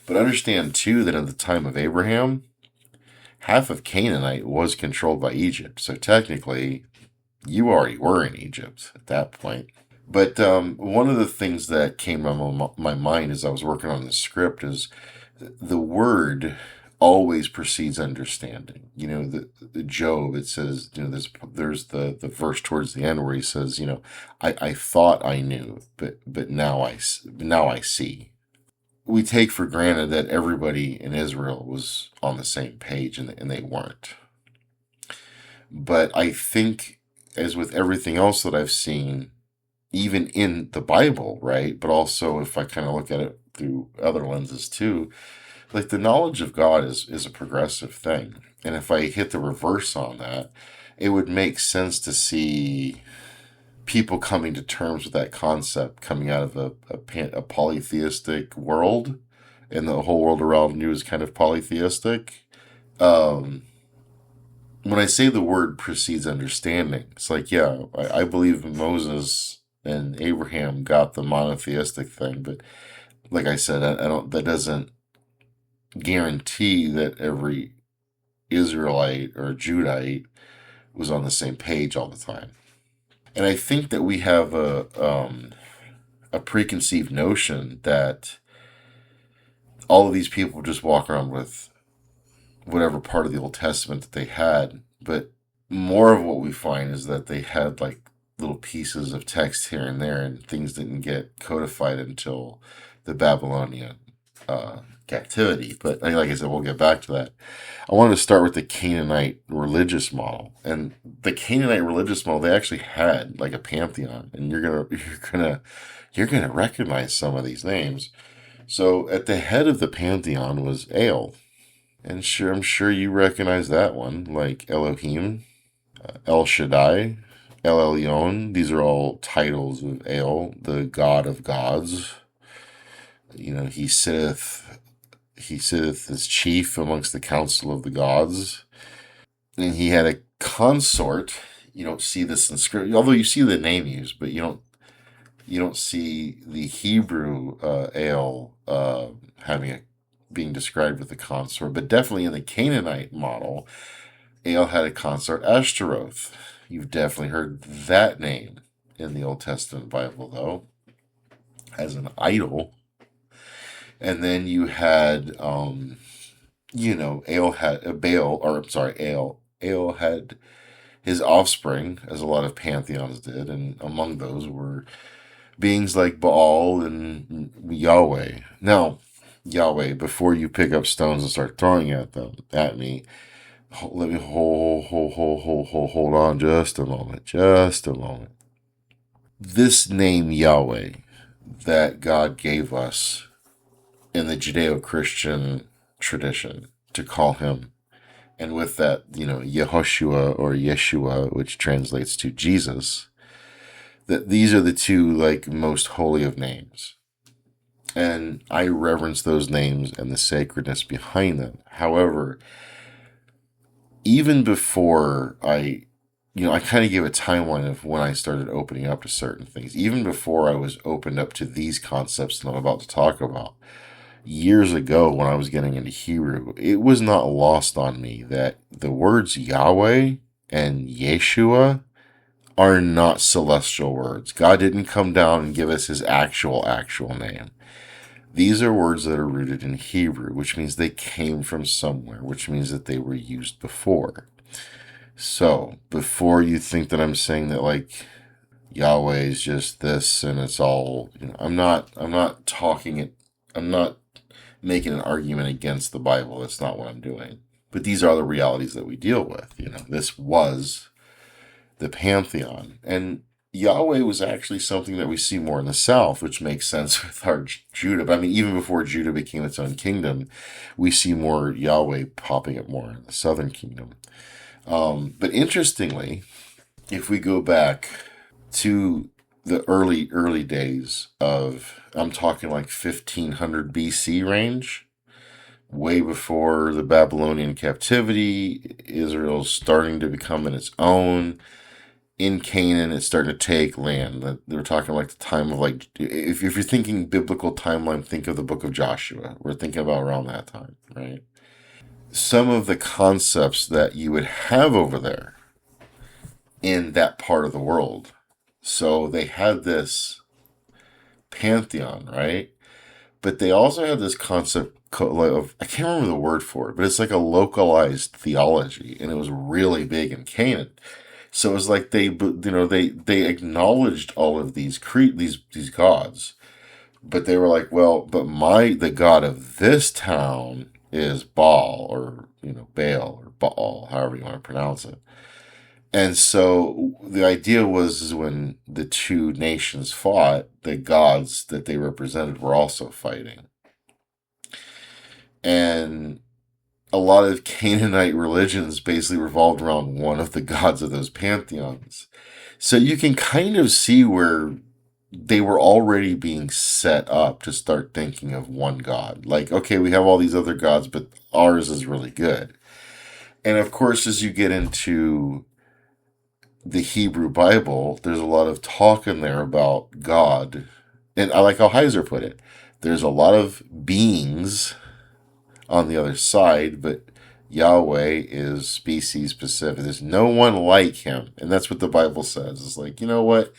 But understand, too, that at the time of Abraham, half of Canaanite was controlled by Egypt. So technically, you already were in Egypt at that point. But one of the things that came to my mind as I was working on the script is the word always precedes understanding. The Job, it says, there's the verse towards the end where he says, I thought I knew, but now I see. We take for granted that everybody in Israel was on the same page, and they weren't. But I think, as with everything else that I've seen, even in the Bible, right? But also if I kind of look at it through other lenses too, Like the knowledge of God is a progressive thing. And if I hit the reverse on that, it would make sense to see people coming to terms with that concept coming out of a polytheistic world, and the whole world around you is kind of polytheistic. Um, when I say the word precedes understanding, it's like, yeah, I believe Moses and Abraham got the monotheistic thing, but like I said, I don't. That doesn't guarantee that every Israelite or Judite was on the same page all the time. And I think that we have a preconceived notion that all of these people just walk around with whatever part of the Old Testament that they had. But more of what we find is that they had like little pieces of text here and there, and things didn't get codified until the Babylonian captivity. But like I said, we'll get back to that. I wanted to start with the Canaanite religious model, and the Canaanite religious model, they actually had like a pantheon, and you're gonna recognize some of these names. So at the head of the pantheon was El, and I'm sure you recognize that one, like Elohim, El Shaddai, El Elyon. These are all titles of El, the God of gods. You know, he sitteth as chief amongst the council of the gods. And he had a consort. You don't see this in scripture, although you see the name used, but you don't see the Hebrew El being described with a consort. But definitely in the Canaanite model, El had a consort, Ashtaroth. You've definitely heard that name in the Old Testament Bible, though, as an idol. And then you had, El had El had his offspring, as a lot of pantheons did, and among those were beings like Baal and Yahweh. Now, Yahweh, before you pick up stones and start throwing at me, let me hold on just a moment. This name Yahweh that God gave us in the Judeo-Christian tradition to call him, and with that, Yehoshua or Yeshua, which translates to Jesus, that these are the two like most holy of names. And I reverence those names and the sacredness behind them. However, even before I kind of gave a timeline of when I started opening up to certain things. Even before I was opened up to these concepts that I'm about to talk about, years ago when I was getting into Hebrew, it was not lost on me that the words Yahweh and Yeshua are not celestial words. God didn't come down and give us his actual name. These are words that are rooted in Hebrew, which means they came from somewhere, which means that they were used before. So, before you think that I'm saying that like Yahweh is just this and it's all, I'm not making an argument against the Bible. That's not what I'm doing. But these are the realities that we deal with. This was the pantheon. And Yahweh was actually something that we see more in the South, which makes sense with our Judah. But I mean, even before Judah became its own kingdom, we see more Yahweh popping up more in the Southern kingdom. But interestingly, if we go back to the early days of, I'm talking like 1500 BC range, way before the Babylonian captivity, Israel's starting to become in its own. In Canaan, it's starting to take land. They were talking like the time of like, if you're thinking biblical timeline, think of the book of Joshua. We're thinking about around that time, right? Some of the concepts that you would have over there in that part of the world. So they had this pantheon, right? But they also had this concept of, I can't remember the word for it, but it's like a localized theology, and it was really big in Canaan. So it was like they acknowledged all of these gods, but they were like, well, but the God of this town is Baal, or Baal or Baal, however you want to pronounce it. And so the idea was when the two nations fought, the gods that they represented were also fighting. And a lot of Canaanite religions basically revolved around one of the gods of those pantheons. So you can kind of see where they were already being set up to start thinking of one God. Like, okay, we have all these other gods, but ours is really good. And of course, as you get into the Hebrew Bible, there's a lot of talk in there about God. And I like how Heiser put it. There's a lot of beings on the other side, but Yahweh is species specific. There's no one like him. And that's what the Bible says. It's like, you know what?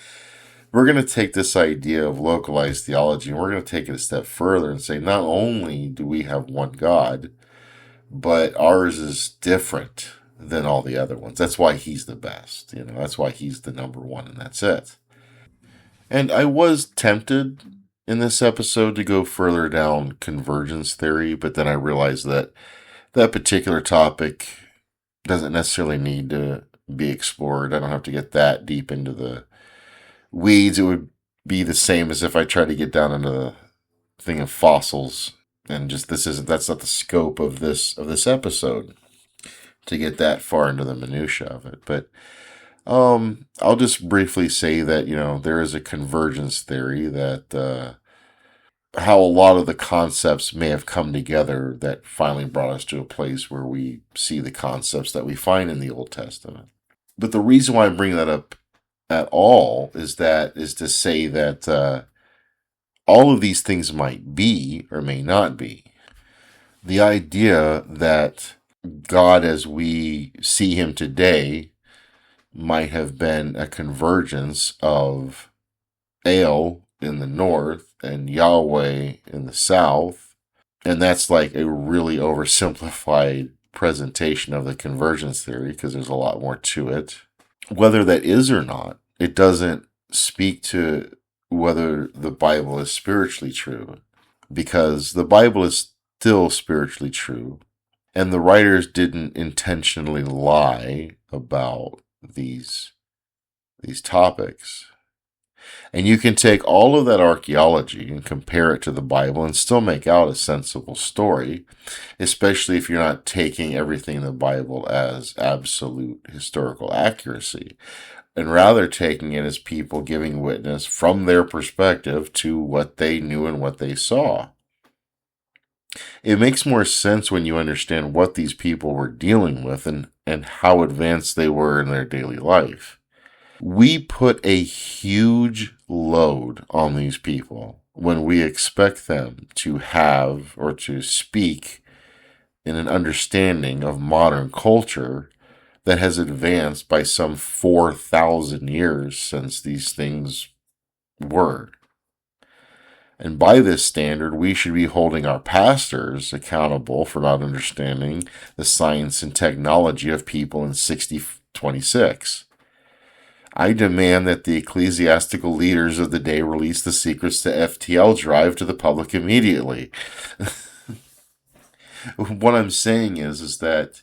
We're going to take this idea of localized theology and we're going to take it a step further and say not only do we have one God, but ours is different than all the other ones. That's why he's the best. That's why he's the number one, and that's it. And I was tempted in this episode to go further down convergence theory, but then I realized that that particular topic doesn't necessarily need to be explored. I don't have to get that deep into the weeds. It would be the same as if I tried to get down into the thing of fossils, and just that's not the scope of this episode to get that far into the minutia of it. But I'll just briefly say that there is a convergence theory that how a lot of the concepts may have come together that finally brought us to a place where we see the concepts that we find in the Old Testament. But the reason why I bring that up at all is to say that all of these things might be or may not be. The idea that God as we see him today might have been a convergence of El in the north and Yahweh in the south. And that's like a really oversimplified presentation of the convergence theory because there's a lot more to it. Whether that is or not, it doesn't speak to whether the Bible is spiritually true, because the Bible is still spiritually true, and the writers didn't intentionally lie about these topics. And you can take all of that archaeology and compare it to the Bible and still make out a sensible story, especially if you're not taking everything in the Bible as absolute historical accuracy, and rather taking it as people giving witness from their perspective to what they knew and what they saw. It makes more sense when you understand what these people were dealing with and how advanced they were in their daily life. We put a huge load on these people when we expect them to have or to speak in an understanding of modern culture that has advanced by some 4,000 years since these things were. And by this standard, we should be holding our pastors accountable for not understanding the science and technology of people in 6026. I demand that the ecclesiastical leaders of the day release the secrets to FTL Drive to the public immediately. What I'm saying is that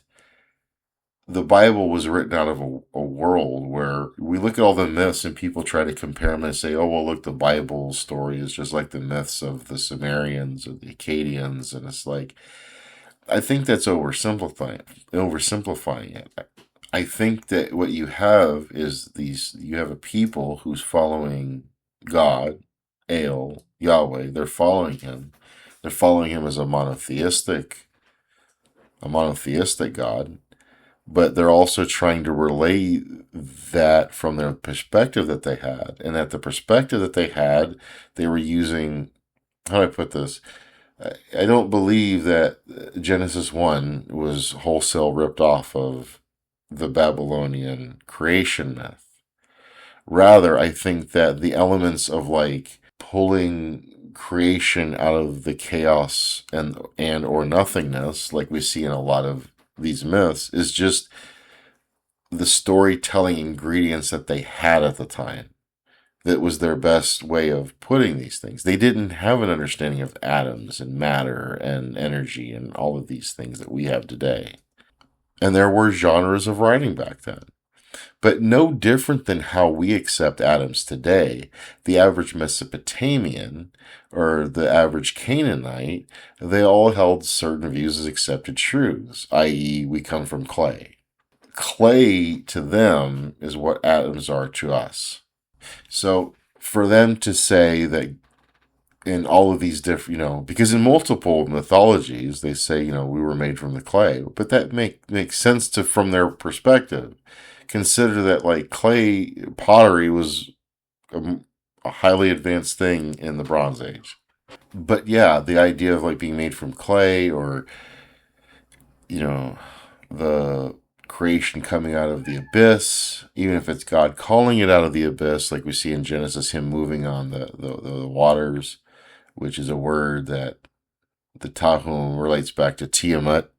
the Bible was written out of a world where we look at all the myths and people try to compare them and say, oh, well, look, the Bible story is just like the myths of the Sumerians or the Akkadians. And it's like, I think that's oversimplifying it. I think that what you have is you have a people who's following God, El, Yahweh. They're following him. They're following him as a monotheistic God. But they're also trying to relay that from their perspective that they had. And at the perspective that they had, they were using, how do I put this? I don't believe that Genesis 1 was wholesale ripped off of the Babylonian creation myth. Rather, I think that the elements of like pulling creation out of the chaos and or nothingness, like we see in a lot of these myths, is just the storytelling ingredients that they had at the time. That was their best way of putting these things. They didn't have an understanding of atoms and matter and energy and all of these things that we have today. And there were genres of writing back then. But no different than how we accept atoms today, the average Mesopotamian or the average Canaanite, they all held certain views as accepted truths, i.e., we come from clay. Clay to them is what atoms are to us. So for them to say that in all of these different, because in multiple mythologies they say, we were made from the clay, but that makes sense from their perspective. Consider that like clay pottery was a highly advanced thing in the Bronze Age. But yeah, the idea of like being made from clay, or the creation coming out of the abyss, even if it's God calling it out of the abyss, like we see in Genesis, him moving on the waters, which is a word that the Tahum relates back to Tiamat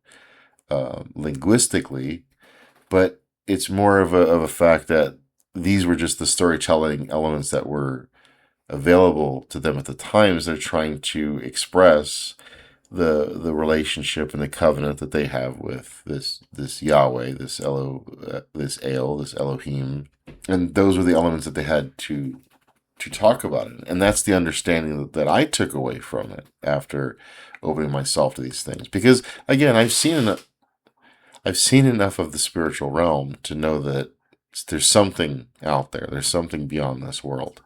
linguistically, but it's more of a fact that these were just the storytelling elements that were available to them at the time as they're trying to express the relationship and the covenant that they have with this Yahweh, this Elohim, and those were the elements that they had to talk about it. And that's the understanding that I took away from it after opening myself to these things. Because again, I've seen enough of the spiritual realm to know that there's something out there. There's something beyond this world.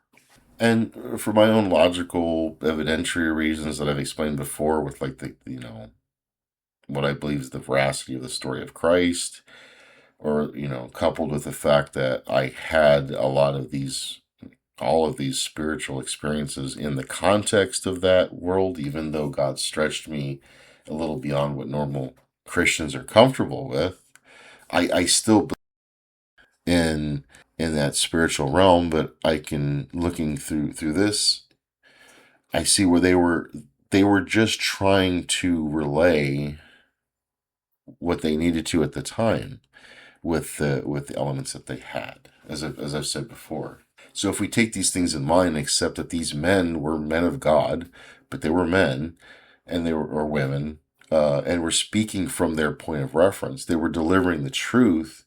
And for my own logical evidentiary reasons that I've explained before, with like what I believe is the veracity of the story of Christ, or coupled with the fact that I had all of these spiritual experiences in the context of that world, even though God stretched me a little beyond what normal Christians are comfortable with, I still believe in that spiritual realm. But I can, looking through this, I see where they were just trying to relay what they needed to at the time with the elements that they had, as I've said before. So if we take these things in mind and accept that these men were men of God, but they were men, and they were, or women, and were speaking from their point of reference, they were delivering the truth,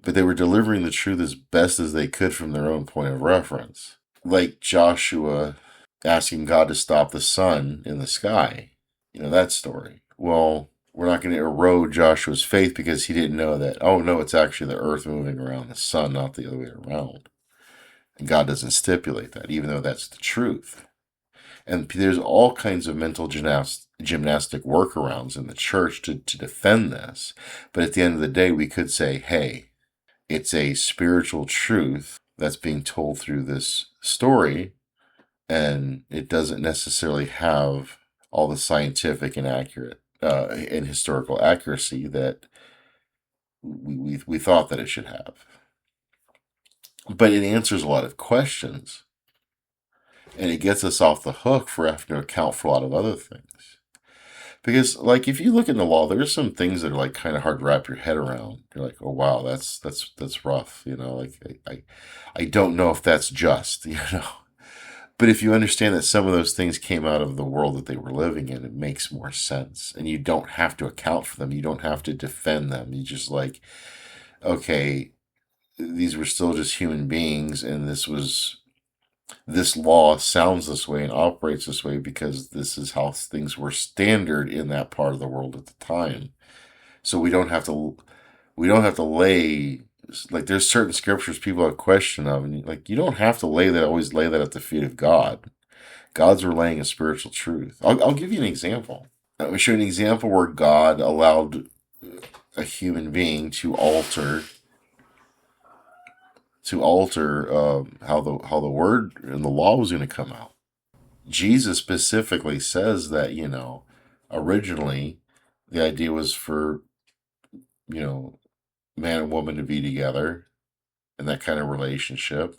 but they were delivering the truth as best as they could from their own point of reference. Like Joshua asking God to stop the sun in the sky. That story. Well, we're not going to erode Joshua's faith because he didn't know that, oh no, it's actually the earth moving around the sun, not the other way around. And God doesn't stipulate that, even though that's the truth. And there's all kinds of mental gymnastic workarounds in the church to defend this. But at the end of the day, we could say, hey, it's a spiritual truth that's being told through this story, and it doesn't necessarily have all the scientific and accurate and historical accuracy that we thought that it should have. But it answers a lot of questions, and it gets us off the hook for having to account for a lot of other things. Because, like, if you look in the law, there's some things that are like kind of hard to wrap your head around. You're like, oh wow, that's rough. Like I don't know if that's just. But if you understand that some of those things came out of the world that they were living in, it makes more sense. And you don't have to account for them. You don't have to defend them. You just like, okay, these were still just human beings, and this law sounds this way and operates this way because this is how things were standard in that part of the world at the time. So we don't have to lay, like, there's certain scriptures people have question of, and like, you don't have to always lay that at the feet of God. God's relaying a spiritual truth. I'll give you an example. I'll show you an example where God allowed a human being to alter how the word and the law was going to come out. Jesus specifically says that, originally the idea was for, man and woman to be together in that kind of relationship.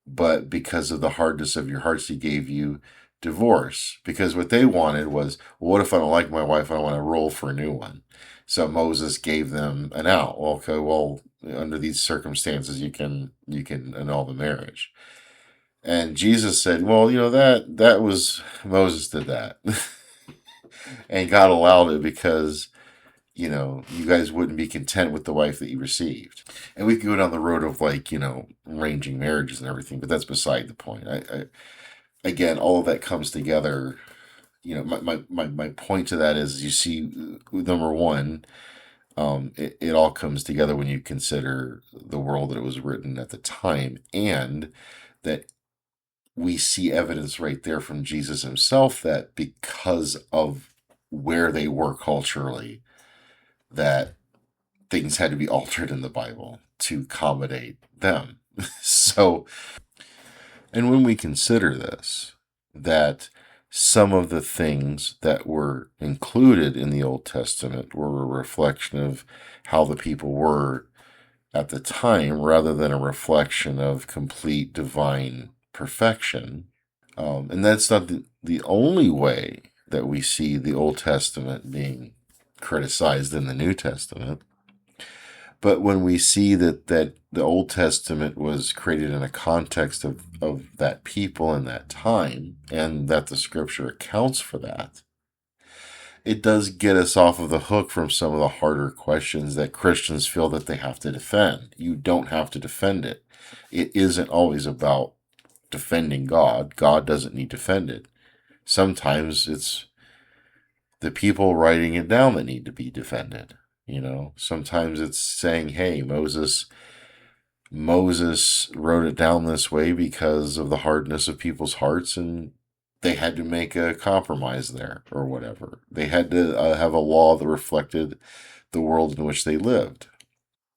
But because of the hardness of your hearts, he gave you divorce. Because what they wanted was, well, what if I don't like my wife? I want to roll for a new one. So Moses gave them an out. Okay, well, under these circumstances, you can annul the marriage. And Jesus said, well, that was, Moses did that. And God allowed it because, you guys wouldn't be content with the wife that you received. And we could go down the road of like, arranging marriages and everything, but that's beside the point. Again, all of that comes together. My point to that is you see, number one, it all comes together when you consider the world that it was written at the time, and that we see evidence right there from Jesus himself that because of where they were culturally, that things had to be altered in the Bible to accommodate them. So, and when we consider this, that some of the things that were included in the Old Testament were a reflection of how the people were at the time rather than a reflection of complete divine perfection. And that's not the only way that we see the Old Testament being criticized in the New Testament. But when we see that the Old Testament was created in a context of that people in that time, and that the scripture accounts for that, it does get us off of the hook from some of the harder questions that Christians feel that they have to defend. You don't have to defend it. It isn't always about defending God. God doesn't need defended. Sometimes it's the people writing it down that need to be defended. Sometimes it's saying, hey, Moses wrote it down this way because of the hardness of people's hearts, and they had to make a compromise there or whatever. They had to have a law that reflected the world in which they lived.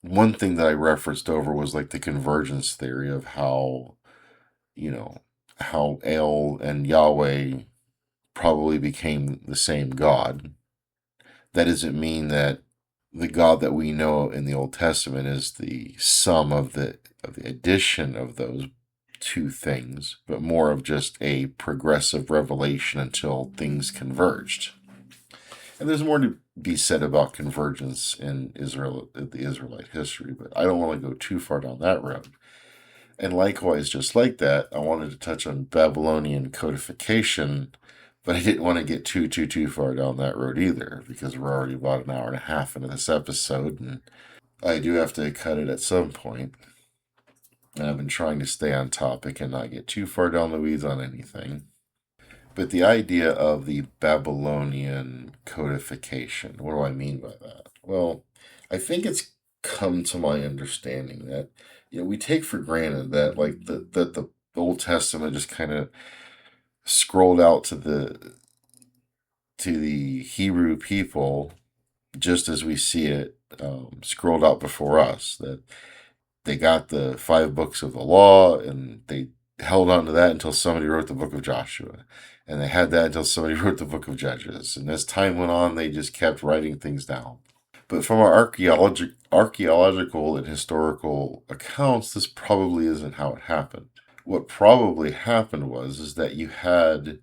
One thing that I referenced over was like the convergence theory of how El and Yahweh probably became the same God. That doesn't mean that the God that we know in the Old Testament is the sum of the addition of those two things, but more of just a progressive revelation until things converged. And there's more to be said about convergence in the Israelite history, but I don't want to go too far down that road. And likewise, just like that, I wanted to touch on Babylonian codification, but I didn't want to get too far down that road either, because we're already about an hour and a half into this episode, and I do have to cut it at some point. And I've been trying to stay on topic and not get too far down the weeds on anything. But the idea of the Babylonian codification, what do I mean by that? Well, I think it's come to my understanding that we take for granted that that the Old Testament just kind of scrolled out to the Hebrew people just as we see it scrolled out before us, that they got the 5 books of the law and they held on to that until somebody wrote the book of Joshua, and they had that until somebody wrote the book of Judges, and as time went on they just kept writing things down. But from our archaeological and historical accounts, this probably isn't how it happened. What probably happened is that you had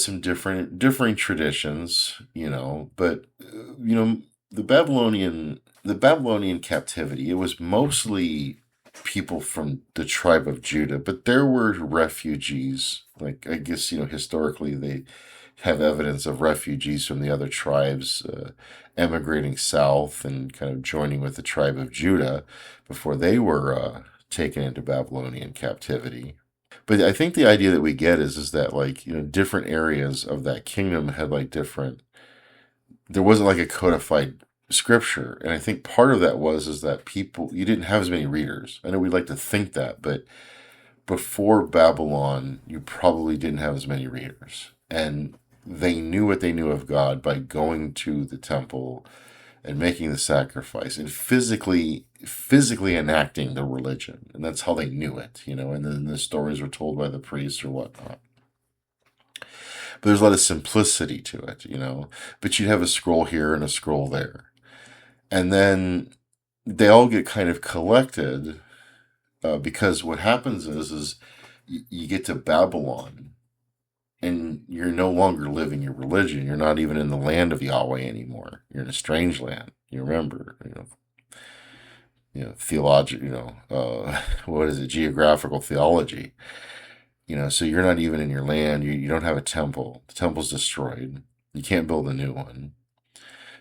some differing traditions, but the Babylonian captivity, it was mostly people from the tribe of Judah, but there were refugees. Like, I guess, historically they have evidence of refugees from the other tribes emigrating south and kind of joining with the tribe of Judah before they were taken into Babylonian captivity. But I think the idea that we get is that different areas of that kingdom had there wasn't like a codified scripture. And I think part of that is that you didn't have as many readers. I know we'd like to think that, but before Babylon, you probably didn't have as many readers. And they knew what they knew of God by going to the temple and making the sacrifice and physically enacting the religion. And that's how they knew it, and then the stories were told by the priests or whatnot. But there's a lot of simplicity to it, but you'd have a scroll here and a scroll there. And then they all get kind of collected because what happens is you get to Babylon and you're no longer living your religion. You're not even in the land of Yahweh anymore. You're in a strange land. You remember, theology, what is it? Geographical theology. So you're not even in your land. You don't have a temple. The temple's destroyed. You can't build a new one.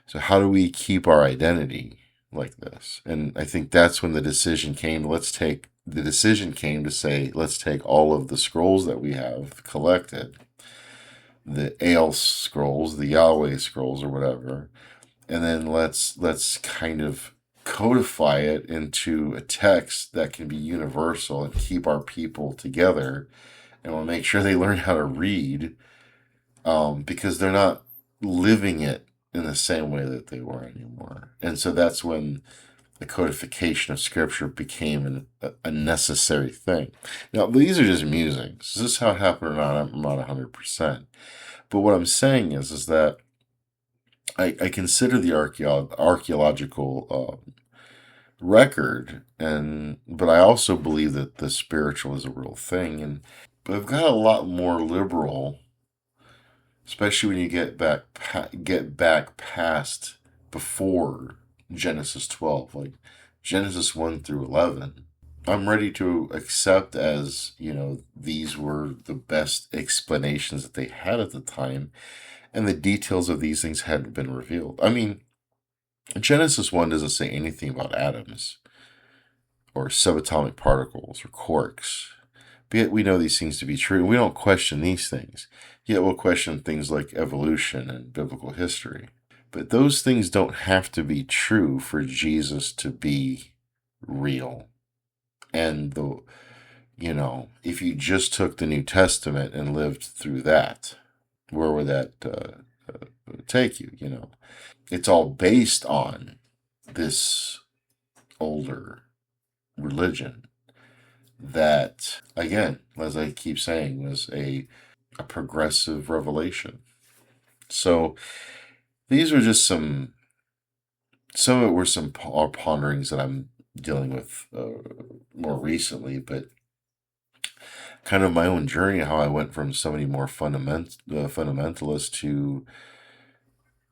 So how do we keep our identity like this? And I think that's when the decision came. The decision came to say, let's take all of the scrolls that we have collected, the Ale scrolls, the Yahweh scrolls, or whatever, and then let's kind of codify it into a text that can be universal and keep our people together, and we'll make sure they learn how to read, because they're not living it in the same way that they were anymore. And so that's when the codification of Scripture became a necessary thing. Now, these are just musings. Is this how it happened or not? I'm not 100%. But what I'm saying is that I consider the archaeological record, but I also believe that the spiritual is a real thing. But I've got a lot more liberal, especially when you get back past before Genesis 12, like Genesis 1 through 11. I'm ready to accept as, these were the best explanations that they had at the time, and the details of these things hadn't been revealed. I mean, Genesis 1 doesn't say anything about atoms or subatomic particles or quarks. But yet we know these things to be true, and we don't question these things. Yet we'll question things like evolution and biblical history. But those things don't have to be true for Jesus to be real. And if you just took the New Testament and lived through that, where would that take you? It's all based on this older religion that, again, as I keep saying, was a progressive revelation. So these were just some of it were some ponderings that I'm dealing with more recently, but kind of my own journey, how I went from somebody more fundamentalist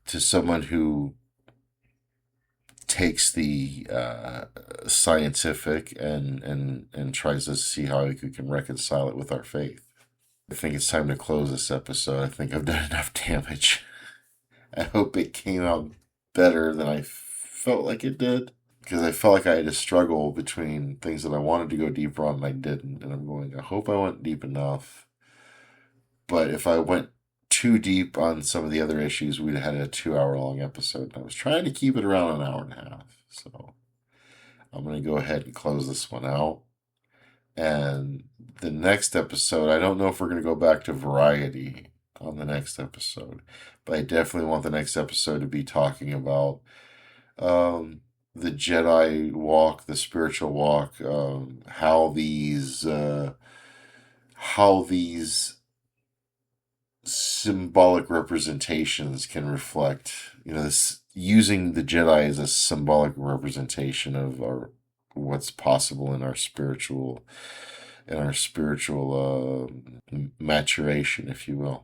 to someone who takes the scientific and tries to see how we can reconcile it with our faith. I think it's time to close this episode. I think I've done enough damage. I hope it came out better than I felt like it did, because I felt like I had to struggle between things that I wanted to go deeper on and I didn't. And I'm going, I hope I went deep enough. But if I went too deep on some of the other issues, we'd have had a 2-hour-long episode. And I was trying to keep it around an hour and a half. So I'm going to go ahead and close this one out. And the next episode, I don't know if we're going to go back to variety on the next episode, but I definitely want the next episode to be talking about the Jedi walk, the spiritual walk, how these symbolic representations can reflect, using the Jedi as a symbolic representation of what's possible in our spiritual maturation, if you will.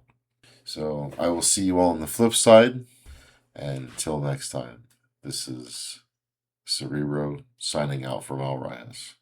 So I will see you all on the flip side, and until next time, this is Cerebro signing out from Malrius.